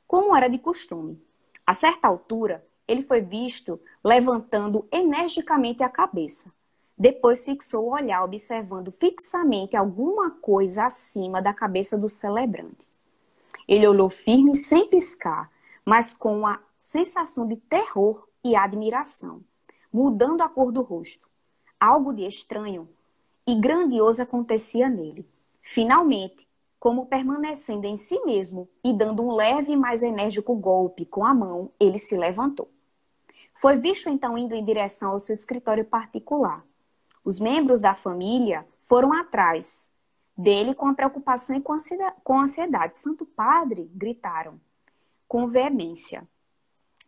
S2: como era de costume. A certa altura, ele foi visto levantando energicamente a cabeça. Depois fixou o olhar, observando fixamente alguma coisa acima da cabeça do celebrante. Ele olhou firme, sem piscar, mas com uma sensação de terror e admiração, mudando a cor do rosto. Algo de estranho e grandioso acontecia nele. Finalmente, como permanecendo em si mesmo e dando um leve e mais enérgico golpe com a mão, ele se levantou. Foi visto então indo em direção ao seu escritório particular. Os membros da família foram atrás dele com a preocupação e com ansiedade. Santo Padre, gritaram com veemência.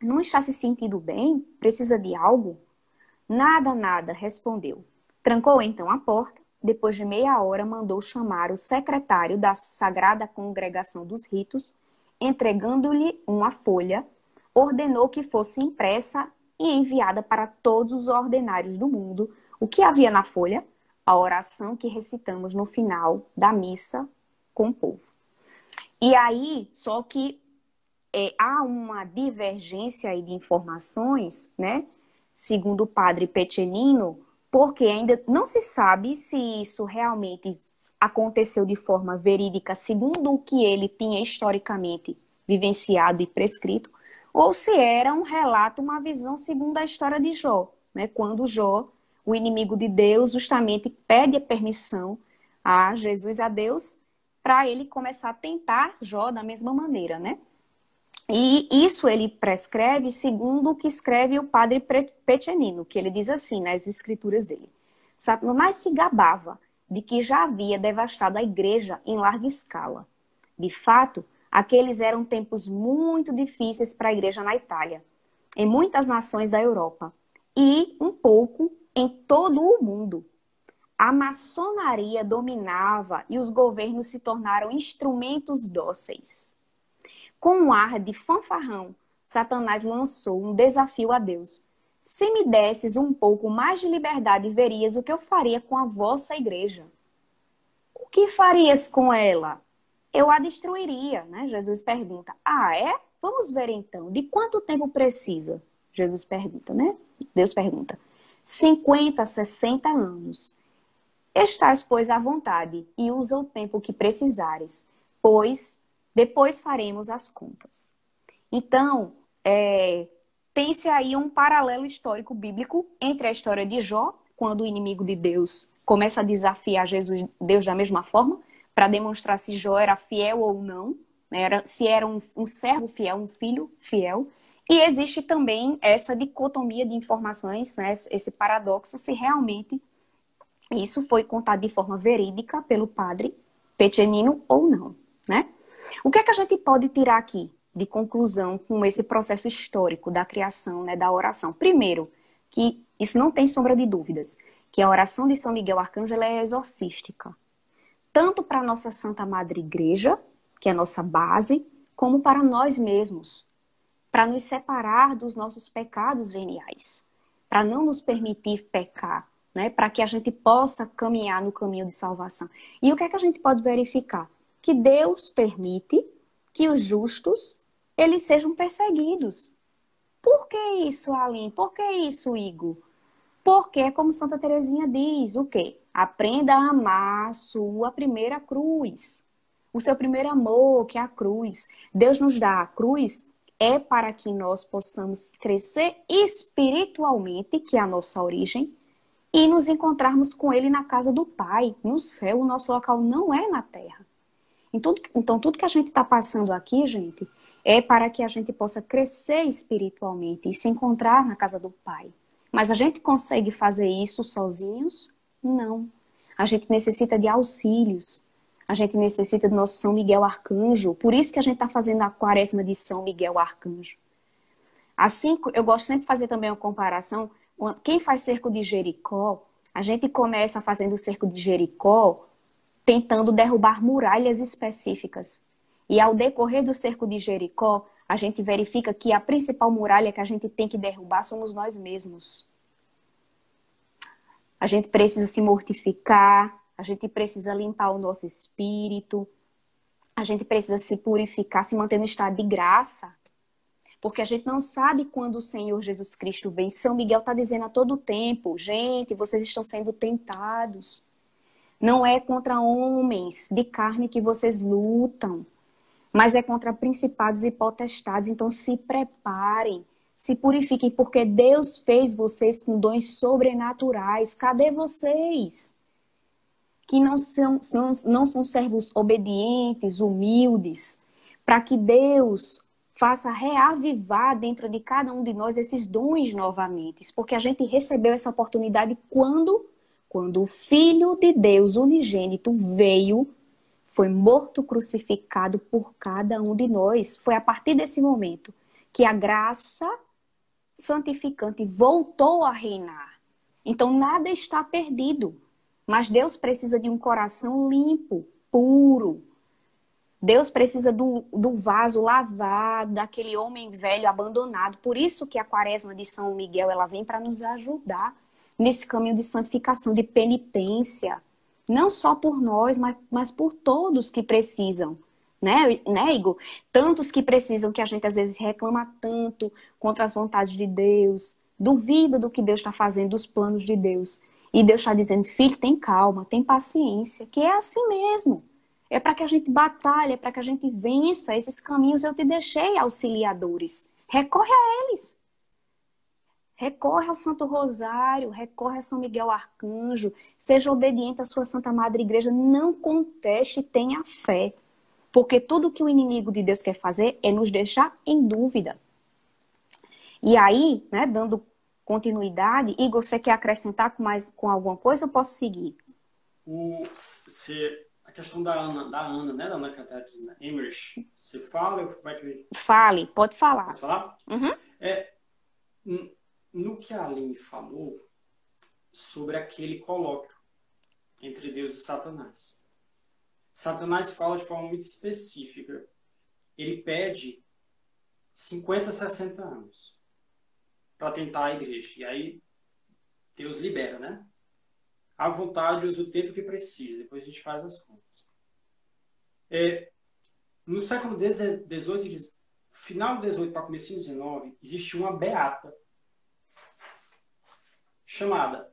S2: Não está se sentindo bem? Precisa de algo? Nada, nada, respondeu. Trancou então a porta. Depois de meia hora, mandou chamar o secretário da Sagrada Congregação dos Ritos, entregando-lhe uma folha, ordenou que fosse impressa e enviada para todos os ordinários do mundo. O que havia na folha? A oração que recitamos no final da missa com o povo. E aí, só que há uma divergência aí de informações, né? Segundo o padre Peccenino, porque ainda não se sabe se isso realmente aconteceu de forma verídica, segundo o que ele tinha historicamente vivenciado e prescrito, ou se era um relato, uma visão segundo a história de Jó, né? Quando Jó, o inimigo de Deus, justamente pede a permissão a Jesus, a Deus, para ele começar a tentar Jó da mesma maneira, né? E isso ele prescreve segundo o que escreve o padre Peccenino, que ele diz assim nas escrituras dele. Satanás se gabava de que já havia devastado a igreja em larga escala. De fato, aqueles eram tempos muito difíceis para a igreja na Itália, em muitas nações da Europa e um pouco em todo o mundo. A maçonaria dominava e os governos se tornaram instrumentos dóceis. Com um ar de fanfarrão, Satanás lançou um desafio a Deus. Se me desses um pouco mais de liberdade, verias o que eu faria com a vossa igreja. O que farias com ela? Eu a destruiria, né? Jesus pergunta. Ah, é? Vamos ver então. De quanto tempo precisa? Jesus pergunta, né? Deus pergunta. 50, 60 anos. Estás, pois, à vontade e usa o tempo que precisares, pois depois faremos as contas. Então, tem-se aí um paralelo histórico bíblico entre a história de Jó, quando o inimigo de Deus começa a desafiar Deus da mesma forma, para demonstrar se Jó era fiel ou não, né? Se era um servo fiel, um filho fiel. E existe também essa dicotomia de informações, né? Esse paradoxo, se realmente isso foi contado de forma verídica pelo padre Pecenino ou não, né? O que é que a gente pode tirar aqui de conclusão com esse processo histórico da criação, né, da oração? Primeiro, que isso não tem sombra de dúvidas, que a oração de São Miguel Arcanjo ela é exorcística, tanto para a nossa Santa Madre Igreja, que é a nossa base, como para nós mesmos, para nos separar dos nossos pecados veniais, para não nos permitir pecar, né, para que a gente possa caminhar no caminho de salvação. E o que é que a gente pode verificar? Que Deus permite que os justos eles sejam perseguidos. Por que isso, Aline? Por que isso, Igor? Porque, como Santa Teresinha diz, o quê? Aprenda a amar a sua primeira cruz. O seu primeiro amor, que é a cruz. Deus nos dá a cruz para que nós possamos crescer espiritualmente, que é a nossa origem, e nos encontrarmos com Ele na casa do Pai, no céu. O nosso local não é na terra. Então, tudo que a gente está passando aqui, gente, é para que a gente possa crescer espiritualmente e se encontrar na casa do Pai. Mas a gente consegue fazer isso sozinhos? Não. A gente necessita de auxílios. A gente necessita do nosso São Miguel Arcanjo. Por isso que a gente está fazendo a quaresma de São Miguel Arcanjo. Assim, eu gosto sempre de fazer também uma comparação. Quem faz cerco de Jericó, a gente começa fazendo o cerco de Jericó tentando derrubar muralhas específicas. E ao decorrer do cerco de Jericó, a gente verifica que a principal muralha que a gente tem que derrubar somos nós mesmos. A gente precisa se mortificar, a gente precisa limpar o nosso espírito, a gente precisa se purificar, se manter no estado de graça. Porque a gente não sabe quando o Senhor Jesus Cristo vem. São Miguel está dizendo a todo tempo, gente, vocês estão sendo tentados. Não é contra homens de carne que vocês lutam, mas é contra principados e potestades. Então se preparem, se purifiquem, porque Deus fez vocês com dons sobrenaturais. Cadê vocês? Que não são servos obedientes, humildes, para que Deus faça reavivar dentro de cada um de nós esses dons novamente. Porque a gente recebeu essa oportunidade quando o Filho de Deus unigênito veio, foi morto, crucificado por cada um de nós. Foi a partir desse momento que a graça santificante voltou a reinar. Então nada está perdido, mas Deus precisa de um coração limpo, puro. Deus precisa do vaso lavado, daquele homem velho abandonado. Por isso que a quaresma de São Miguel ela vem para nos ajudar nesse caminho de santificação, de penitência. Não só por nós, mas por todos que precisam. Né, Igor? Tantos que precisam, que a gente às vezes reclama tanto contra as vontades de Deus, duvida do que Deus está fazendo, dos planos de Deus. E Deus está dizendo, filho, tem calma, tem paciência, que é assim mesmo. É para que a gente batalhe, é para que a gente vença esses caminhos. Eu te deixei auxiliadores. Recorre a eles. Recorre ao Santo Rosário, recorre a São Miguel Arcanjo. Seja obediente à sua Santa Madre Igreja. Não conteste, tenha fé. Porque tudo que o inimigo de Deus quer fazer é nos deixar em dúvida. E aí, né, dando continuidade, Igor, você quer acrescentar com alguma coisa ou posso seguir?
S1: A questão da Ana, né, da Ana Catarina Emmerich, você fala ou vai querer?
S2: Fale, pode falar.
S1: Pode falar?
S2: Uhum.
S1: No que a Aline falou sobre aquele colóquio entre Deus e Satanás. Satanás fala de forma muito específica ele pede 50, 60 anos para tentar a igreja. E aí Deus libera, né? À vontade, usa o tempo que precisa. Depois a gente faz as contas. No século XVIII, final do XVIII para começo do XIX, existiu uma beata chamada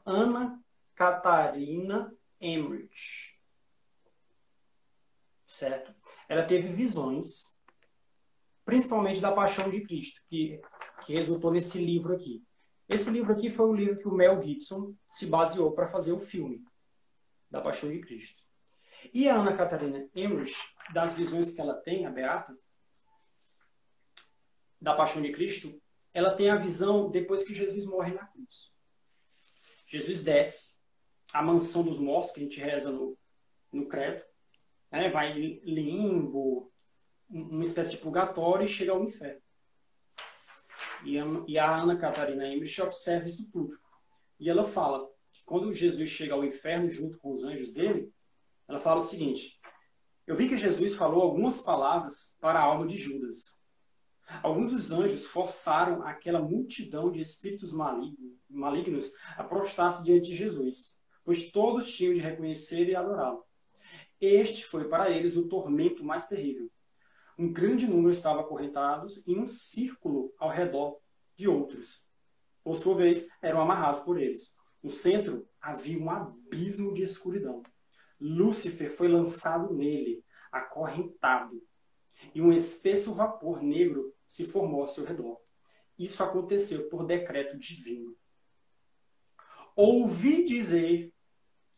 S1: Ana Catarina Emmerich. Certo? Ela teve visões, principalmente da Paixão de Cristo, que resultou nesse livro aqui. Esse livro aqui foi o livro que o Mel Gibson se baseou para fazer o filme da Paixão de Cristo. E a Ana Catarina Emmerich, das visões que ela tem, a beata, da Paixão de Cristo, ela tem a visão depois que Jesus morre na cruz. Jesus desce à mansão dos mortos, que a gente reza no credo, né? Vai em limbo, uma espécie de purgatório, e chega ao inferno. E a Ana Catarina Emmerich observa isso tudo. E ela fala que quando Jesus chega ao inferno junto com os anjos dele, ela fala o seguinte: eu vi que Jesus falou algumas palavras para a alma de Judas. Alguns dos anjos forçaram aquela multidão de espíritos malignos a prostrar-se diante de Jesus, pois todos tinham de reconhecer e adorá-lo. Este foi para eles o tormento mais terrível. Um grande número estavam acorrentados em um círculo ao redor de outros. Por sua vez, eram amarrados por eles. No centro havia um abismo de escuridão. Lúcifer foi lançado nele, acorrentado, e um espesso vapor negro se formou ao seu redor. Isso aconteceu por decreto divino. Ouvi dizer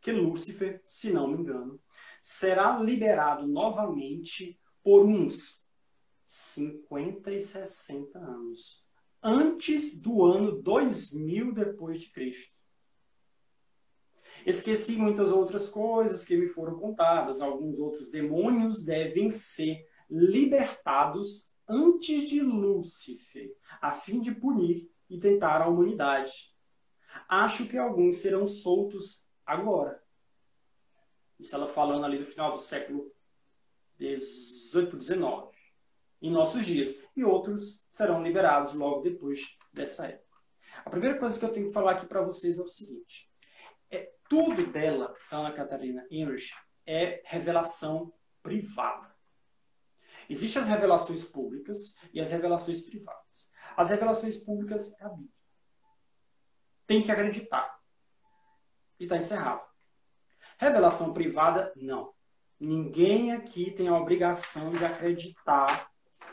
S1: que Lúcifer, se não me engano, será liberado novamente por uns 50 e 60 anos, antes do ano 2000 depois de Cristo. Esqueci muitas outras coisas que me foram contadas. Alguns outros demônios devem ser libertados antes de Lúcifer, a fim de punir e tentar a humanidade. Acho que alguns serão soltos agora. Isso ela falando ali do final do século XVIII, XIX, em nossos dias. E outros serão liberados logo depois dessa época. A primeira coisa que eu tenho que falar aqui para vocês é o seguinte. Tudo dela, Ana Catarina Emmerich, é revelação privada. Existem as revelações públicas e as revelações privadas. As revelações públicas é a Bíblia. Tem que acreditar. E está encerrado. Revelação privada, não. Ninguém aqui tem a obrigação de acreditar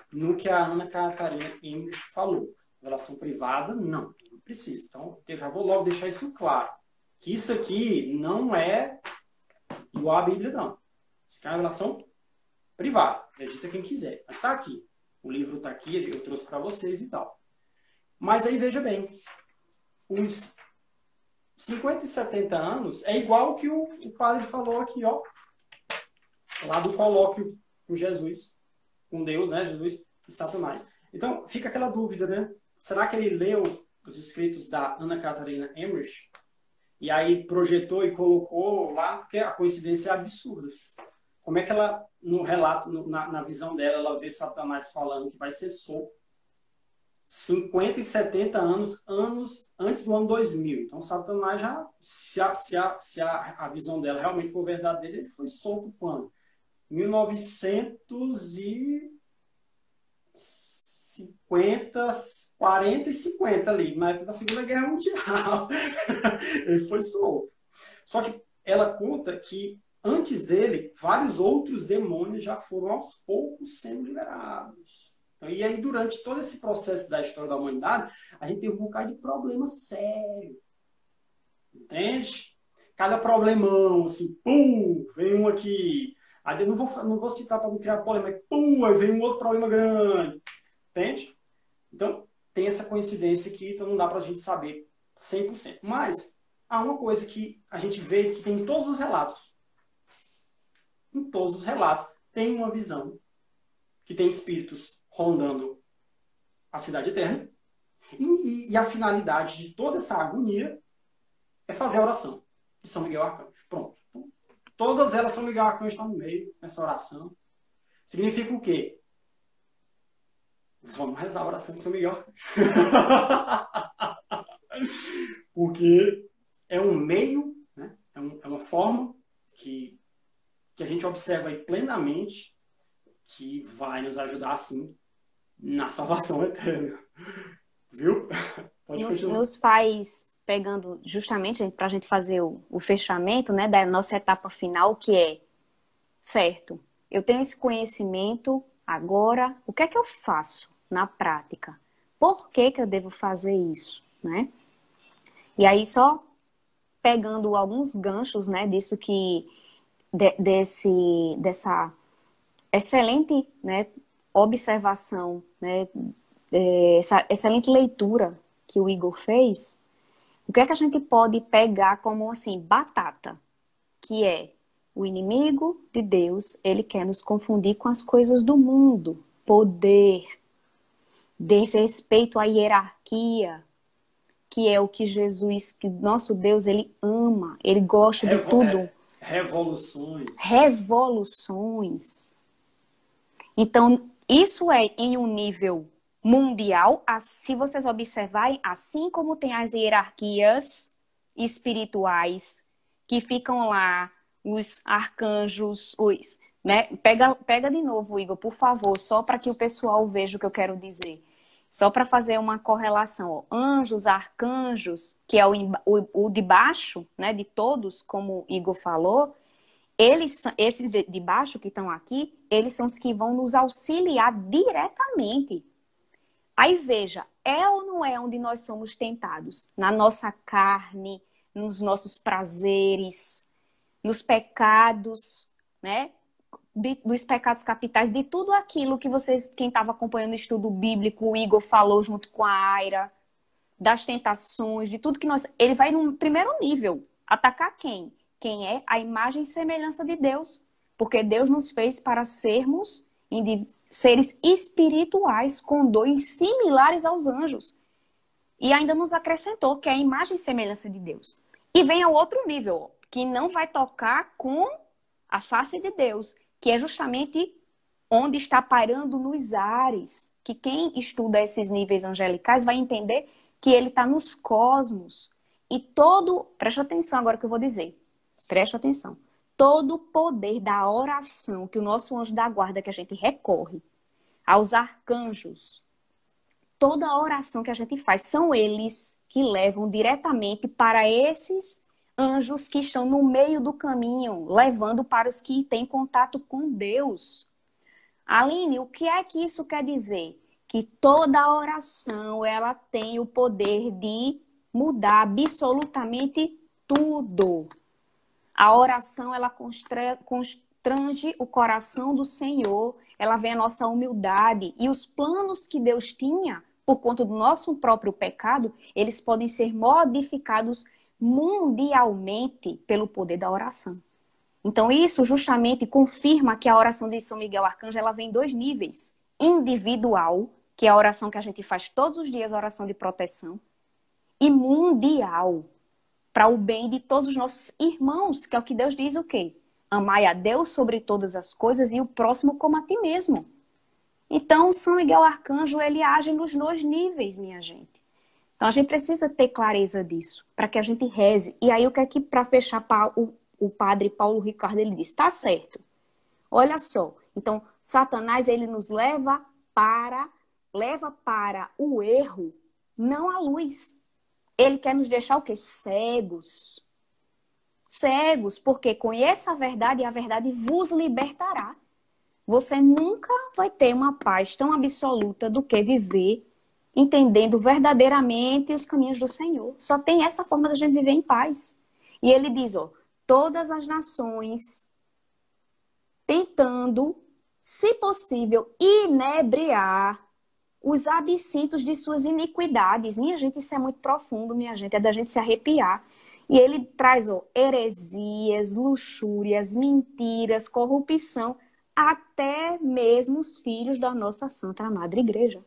S1: no que a Ana Catarina Emmerich falou. Revelação privada, não. Não precisa. Então, eu já vou logo deixar isso claro. Que isso aqui não é igual à Bíblia, não. Isso aqui é uma revelação privada. Acredita quem quiser. Mas está aqui. O livro está aqui, eu trouxe para vocês e tal. Mas aí, veja bem. Os 50 e 70 anos é igual o que o padre falou aqui, ó. Lá do colóquio com Jesus. Com Deus, né? Jesus e Satanás. Então, fica aquela dúvida, né? Será que ele leu os escritos da Ana Catarina Emmerich? E aí projetou e colocou lá, porque a coincidência é absurda. Como é que ela, no relato, na visão dela, ela vê Satanás falando que vai ser solto 50 e 70 anos antes do ano 2000. Então Satanás já, se a visão dela realmente for verdadeira, ele foi solto quando? 1950, 40 e 50 ali, na época da Segunda Guerra Mundial. Ele foi solto. Só que ela conta que antes dele, vários outros demônios já foram aos poucos sendo liberados. Então, e aí, durante todo esse processo da história da humanidade, a gente teve um bocado de problema sério. Entende? Cada problemão, assim, pum, vem um aqui. Aí eu não vou citar para não criar polêmica, mas pum, aí vem um outro problema grande. Entende? Então, tem essa coincidência aqui, então não dá para a gente saber 100%. Mas há uma coisa que a gente vê que tem em todos os relatos. Em todos os relatos tem uma visão que tem espíritos rondando a cidade eterna. E a finalidade de toda essa agonia é fazer a oração de São Miguel Arcanjo. Pronto. Então, todas elas, São Miguel Arcanjo está no meio nessa oração. Significa o quê? Vamos rezar a oração de São Miguel. Porque é um meio, né? É uma forma que a gente observa aí plenamente que vai nos ajudar, sim, na salvação eterna. Viu? Pode continuar.
S2: Nos faz, pegando justamente para a gente fazer o fechamento, né, da nossa etapa final, que é, certo, eu tenho esse conhecimento, agora, o que é que eu faço na prática? Por que que eu devo fazer isso, né? E aí, só pegando alguns ganchos, né, disso que, dessa excelente, né, observação, né, essa excelente leitura que o Igor fez, o que é que a gente pode pegar como, assim, batata? Que é o inimigo de Deus, ele quer nos confundir com as coisas do mundo. Poder, desrespeito à hierarquia, que é o que Jesus, que nosso Deus, ele ama, ele gosta de tudo.
S1: Revoluções.
S2: Revoluções. Então, isso é em um nível mundial, se vocês observarem, assim como tem as hierarquias espirituais que ficam lá, os arcanjos, né? Pega de novo, Igor, por favor, só para que o pessoal veja o que eu quero dizer. Só para fazer uma correlação. Ó. Anjos, arcanjos, que é o de baixo, né, de todos, como o Igor falou, esses de baixo que estão aqui, eles são os que vão nos auxiliar diretamente. Aí veja, é ou não é onde nós somos tentados? Na nossa carne, nos nossos prazeres, nos pecados, né? Dos pecados capitais, de tudo aquilo que vocês, quem estava acompanhando o estudo bíblico, o Igor falou junto com a Aira, das tentações, de tudo que nós... Ele vai num primeiro nível, atacar quem? Quem é a imagem e semelhança de Deus. Porque Deus nos fez para sermos seres espirituais com dons similares aos anjos. E ainda nos acrescentou que é a imagem e semelhança de Deus. E vem ao outro nível, que não vai tocar com a face de Deus, que é justamente onde está pairando nos ares. Que quem estuda esses níveis angelicais vai entender que ele está nos cosmos. E todo... Presta atenção agora que eu vou dizer. Presta atenção. Todo o poder da oração que o nosso anjo da guarda, que a gente recorre, aos arcanjos, toda a oração que a gente faz, são eles que levam diretamente para esses anjos que estão no meio do caminho, levando para os que têm contato com Deus. Aline, o que é que isso quer dizer? Que toda oração, ela tem o poder de mudar absolutamente tudo. A oração, ela constrange o coração do Senhor, ela vem a nossa humildade. E os planos que Deus tinha, por conta do nosso próprio pecado, eles podem ser modificados mundialmente pelo poder da oração. Então, isso justamente confirma que a oração de São Miguel Arcanjo, ela vem em dois níveis. Individual, que é a oração que a gente faz todos os dias, a oração de proteção, e mundial, para o bem de todos os nossos irmãos, que é o que Deus diz o quê? Amai a Deus sobre todas as coisas e o próximo como a ti mesmo. Então, São Miguel Arcanjo, ele age nos dois níveis, minha gente. Então, a gente precisa ter clareza disso, para que a gente reze. E aí, o que é que, para fechar, o padre Paulo Ricardo, ele diz, tá certo. Olha só, então, Satanás, ele nos leva para o erro, não a luz. Ele quer nos deixar o quê? Cegos. Cegos, porque conheça a verdade e a verdade vos libertará. Você nunca vai ter uma paz tão absoluta do que viver entendendo verdadeiramente os caminhos do Senhor. Só tem essa forma da gente viver em paz. E ele diz, ó, todas as nações tentando, se possível, inebriar os absintos de suas iniquidades. Minha gente, isso é muito profundo, minha gente, é da gente se arrepiar. E ele traz, ó, heresias, luxúrias, mentiras, corrupção, até mesmo os filhos da nossa Santa Madre Igreja.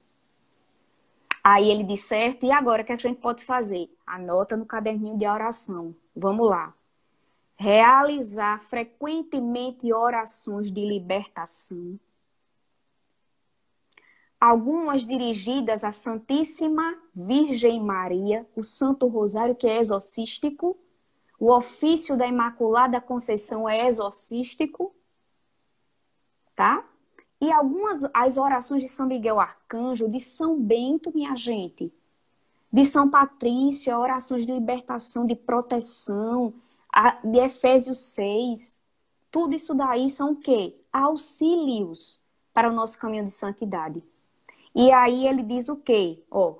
S2: Aí ele diz, certo, e agora o que a gente pode fazer? Anota no caderninho de oração. Vamos lá. Realizar frequentemente orações de libertação. algumas dirigidas à Santíssima Virgem Maria, o Santo Rosário, que é exorcístico, o ofício da Imaculada Conceição é exorcístico, tá? E as orações de São Miguel Arcanjo, de São Bento, minha gente, de São Patrício, orações de libertação, de proteção, de Efésios 6, tudo isso daí são o quê? Auxílios para o nosso caminho de santidade. E aí ele diz o quê? Ó,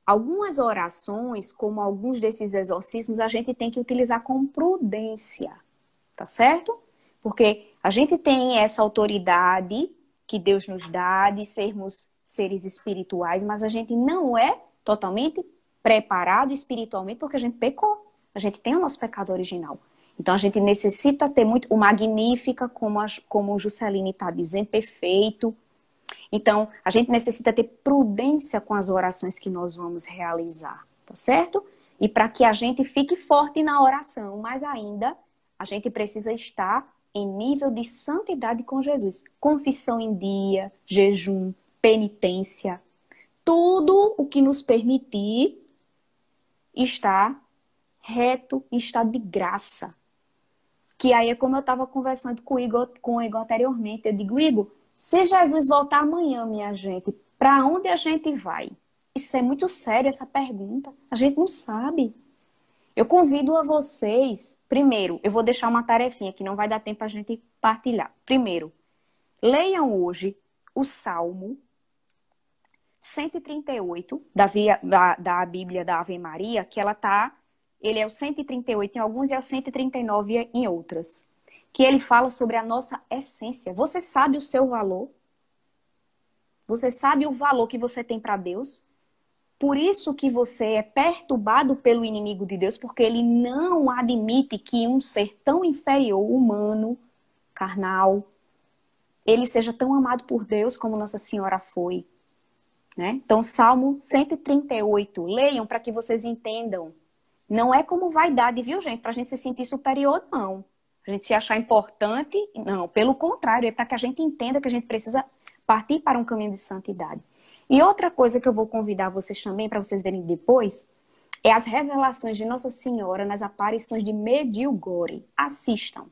S2: algumas orações, como alguns desses exorcismos, a gente tem que utilizar com prudência, tá certo? Porque a gente tem essa autoridade que Deus nos dá de sermos seres espirituais, mas a gente não é totalmente preparado espiritualmente porque a gente pecou. A gente tem o nosso pecado original. Então a gente necessita ter muito o Magnífica, como o Jusceline está dizendo, perfeito. Então a gente necessita ter prudência com as orações que nós vamos realizar, tá certo? E para que a gente fique forte na oração, mas ainda a gente precisa estar em nível de santidade com Jesus. Confissão em dia, jejum, penitência, tudo o que nos permitir estar reto, estar de graça. Que aí é como eu estava conversando com o Igor anteriormente. Eu digo, Igor, se Jesus voltar amanhã, minha gente, para onde a gente vai? Isso é muito sério, essa pergunta. A gente não sabe. Eu convido a vocês, primeiro, eu vou deixar uma tarefinha que não vai dar tempo a gente partilhar. Primeiro, leiam hoje o Salmo 138 da Bíblia da Ave Maria, que ele é o 138 em alguns e é o 139 em outras. Que ele fala sobre a nossa essência. Você sabe o seu valor? Você sabe o valor que você tem para Deus? Por isso que você é perturbado pelo inimigo de Deus, porque ele não admite que um ser tão inferior, humano, carnal, ele seja tão amado por Deus como Nossa Senhora foi. Né? Então, Salmo 138, leiam para que vocês entendam. Não é como vaidade, viu, gente? Para a gente se sentir superior, não. A gente se achar importante, não. Pelo contrário, é para que a gente entenda que a gente precisa partir para um caminho de santidade. E outra coisa que eu vou convidar vocês também, para vocês verem depois, é as revelações de Nossa Senhora nas aparições de Medjugorje. Assistam.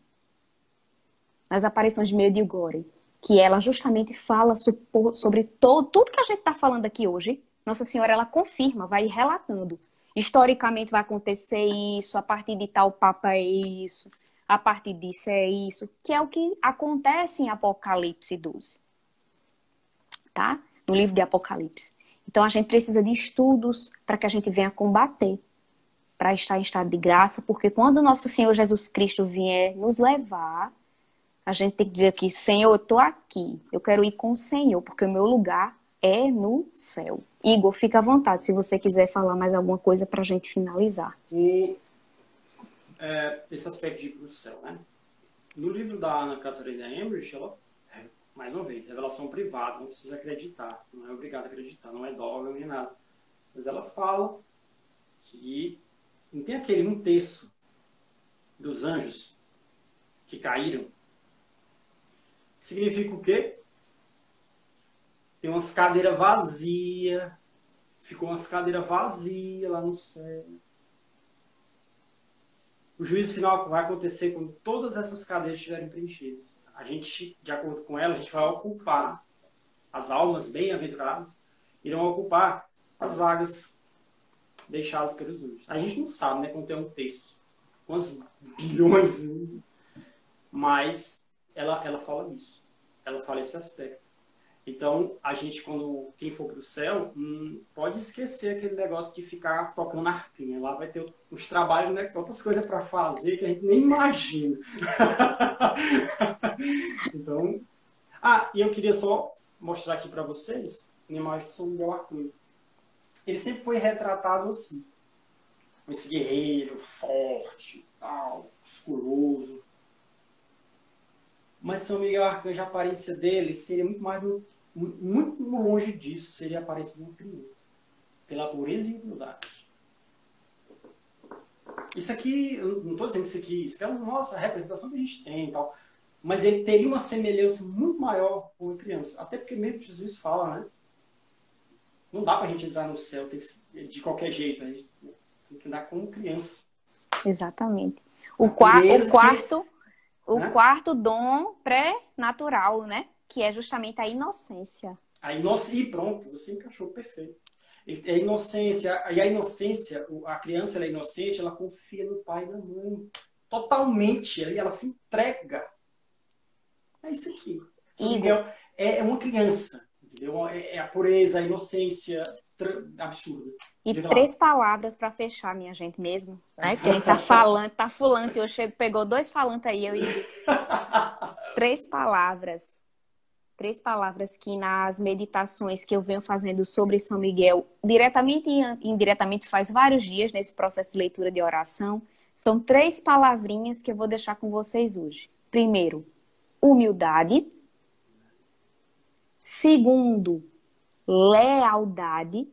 S2: Nas aparições de Medjugorje. Que ela justamente fala sobre tudo que a gente está falando aqui hoje. Nossa Senhora, ela confirma, vai relatando. Historicamente vai acontecer isso, a partir de tal Papa é isso, a partir disso é isso, que é o que acontece em Apocalipse 12. Tá? No livro de Apocalipse. Então a gente precisa de estudos para que a gente venha combater, para estar em estado de graça, porque quando o nosso Senhor Jesus Cristo vier nos levar, a gente tem que dizer aqui, Senhor, eu estou aqui, eu quero ir com o Senhor, porque o meu lugar é no céu. Igor, fica à vontade, se você quiser falar mais alguma coisa para a gente finalizar.
S1: Esse aspecto de ir para o céu, né? No livro da Ana Catarina Emmerich, ela, mais uma vez, revelação privada, não precisa acreditar, não é obrigado a acreditar, não é dogma nem nada. Mas ela fala que não tem aquele 1/3 dos anjos que caíram. Significa o quê? Tem umas cadeiras vazias, ficou umas cadeiras vazias lá no céu. O juízo final vai acontecer quando todas essas cadeiras estiverem preenchidas. A gente, de acordo com ela, a gente vai ocupar, as almas bem-aventuradas irão ocupar as vagas deixadas pelos anjos. A gente não sabe, né, quanto é 1/3, quantos bilhões, mas ela fala isso. Ela fala esse aspecto. Então, a gente, quem for para o céu, pode esquecer aquele negócio de ficar tocando harpinha. Lá vai ter uns trabalhos, né, outras coisas para fazer que a gente nem imagina. Então, e eu queria só mostrar aqui para vocês uma imagem de São Miguel Arcanjo. Ele sempre foi retratado assim. Esse guerreiro forte, tal, musculoso. Mas São Miguel Arcanjo, a aparência dele seria muito longe disso, seria a aparência de uma criança. Pela pureza e humildade. Isso aqui, eu não estou dizendo que isso aqui é a nossa representação que a gente tem e tal. Mas ele teria uma semelhança muito maior com uma criança. Até porque mesmo Jesus fala, né? Não dá pra gente entrar no céu de qualquer jeito. A gente tem que andar como criança.
S2: Exatamente.
S1: O quarto
S2: Dom pré-natural, né? Que é justamente a inocência.
S1: E pronto, você encaixou perfeito. A inocência, e a inocência, a criança ela é inocente, ela confia no pai e na mãe. Totalmente, ela se entrega. É isso aqui. São Miguel é uma criança, entendeu? É a pureza, a inocência absurda.
S2: E 3 palavras para fechar, minha gente, mesmo. Né? Porque a gente tá falante. Eu chego, pegou 2 falantes aí, eu e 3 palavras. 3 palavras que nas meditações que eu venho fazendo sobre São Miguel, diretamente e indiretamente, faz vários dias nesse processo de leitura de oração, são 3 palavrinhas que eu vou deixar com vocês hoje. Primeiro, humildade. Segundo, lealdade.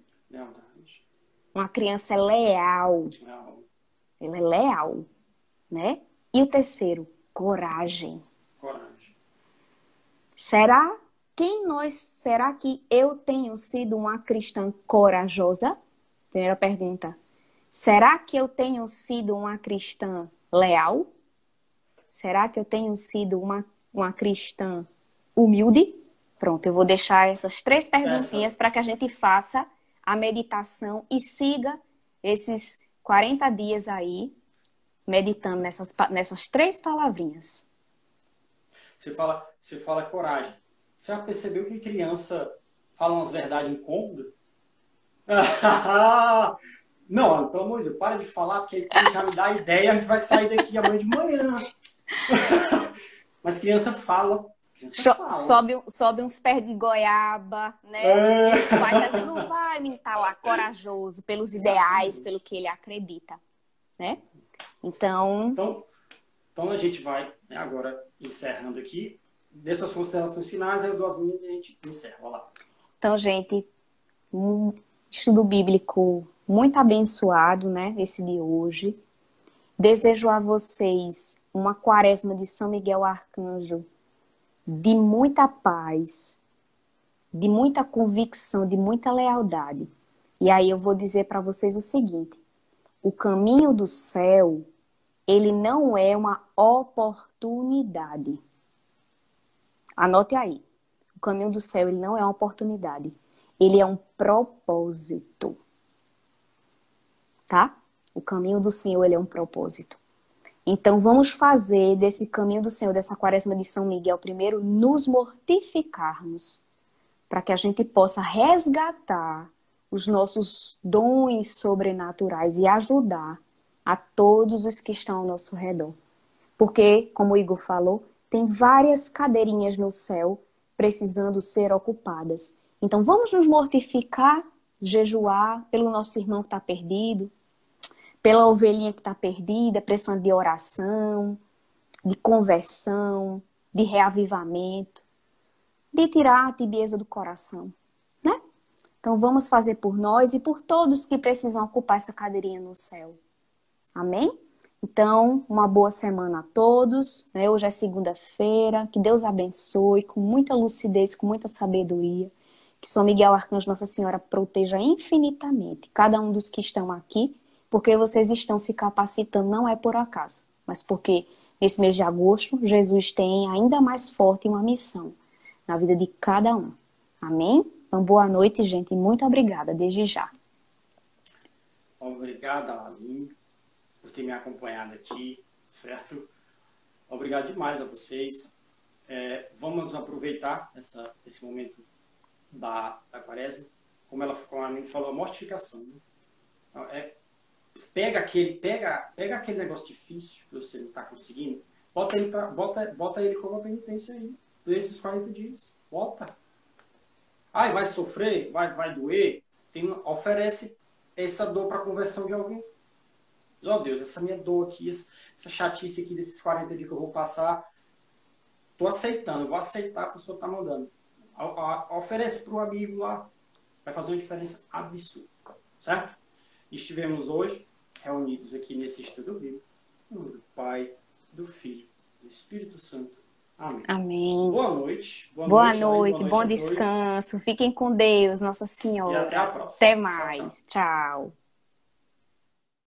S2: Uma criança é leal. Ela é leal, né? E o terceiro, coragem. Será que eu tenho sido uma cristã corajosa? Primeira pergunta. Será que eu tenho sido uma cristã leal? Será que eu tenho sido uma cristã humilde? Pronto, eu vou deixar essas 3 perguntinhas para que a gente faça a meditação e siga esses 40 dias aí, meditando nessas 3 palavrinhas.
S1: Você fala coragem. Você já percebeu que criança fala umas verdades incômodas? Não, pelo amor de Deus, para de falar, porque aí já me dá a ideia, a gente vai sair daqui amanhã de manhã. Mas criança fala.
S2: Sobe uns pés de goiaba, né? E o pai tá dizendo, não vai, menino, tá lá corajoso pelos ideais, pelo que ele acredita, né? Então
S1: a gente vai, né, agora encerrando aqui. Dessas considerações finais, eu dou as minhas e a gente encerra. Olha lá.
S2: Então, gente, um estudo bíblico muito abençoado, né? Esse de hoje. Desejo a vocês uma quaresma de São Miguel Arcanjo de muita paz, de muita convicção, de muita lealdade. E aí eu vou dizer para vocês o seguinte: o caminho do céu, ele não é uma oportunidade. Anote aí. O caminho do céu, ele não é uma oportunidade. Ele é um propósito. Tá? O caminho do Senhor, ele é um propósito. Então, vamos fazer desse caminho do Senhor, dessa quaresma de São Miguel, primeiro, nos mortificarmos, para que a gente possa resgatar os nossos dons sobrenaturais e ajudar a todos os que estão ao nosso redor. Porque, como o Igor falou, tem várias cadeirinhas no céu precisando ser ocupadas. Então, vamos nos mortificar, jejuar pelo nosso irmão que está perdido, pela ovelhinha que está perdida, precisando de oração, de conversão, de reavivamento, de tirar a tibieza do coração, né? Então vamos fazer por nós e por todos que precisam ocupar essa cadeirinha no céu. Amém? Então, uma boa semana a todos, né? Hoje é segunda-feira, que Deus abençoe com muita lucidez, com muita sabedoria, que São Miguel Arcanjo, Nossa Senhora, proteja infinitamente cada um dos que estão aqui, porque vocês estão se capacitando, não é por acaso, mas porque nesse mês de agosto, Jesus tem ainda mais forte uma missão na vida de cada um. Amém? Então, boa noite, gente, e muito obrigada, desde já.
S1: Obrigada, Aline, por ter me acompanhado aqui, certo? Obrigado demais a vocês. Vamos aproveitar esse momento da quaresma, como a Aline falou, a mortificação. Né? Pega aquele negócio difícil que você não está conseguindo, bota ele como uma penitência aí, durante esses 40 dias. Bota. Vai sofrer, vai doer. Oferece essa dor para a conversão de alguém. Ó Deus, essa minha dor aqui, essa chatice aqui desses 40 dias que eu vou passar, tô aceitando, vou aceitar o que o Senhor está mandando. Oferece para o amigo lá, vai fazer uma diferença absurda, certo? Estivemos hoje reunidos aqui nesse estudo bíblico, em nome do Pai, do Filho, do Espírito Santo. Amém.
S2: Amém.
S1: Boa noite.
S2: Boa noite,
S1: Maria.
S2: bom descanso. Fiquem com Deus, Nossa
S1: E
S2: Senhora.
S1: até a próxima.
S2: Até
S1: Tchau,
S2: mais.
S1: tchau.
S2: Tchau.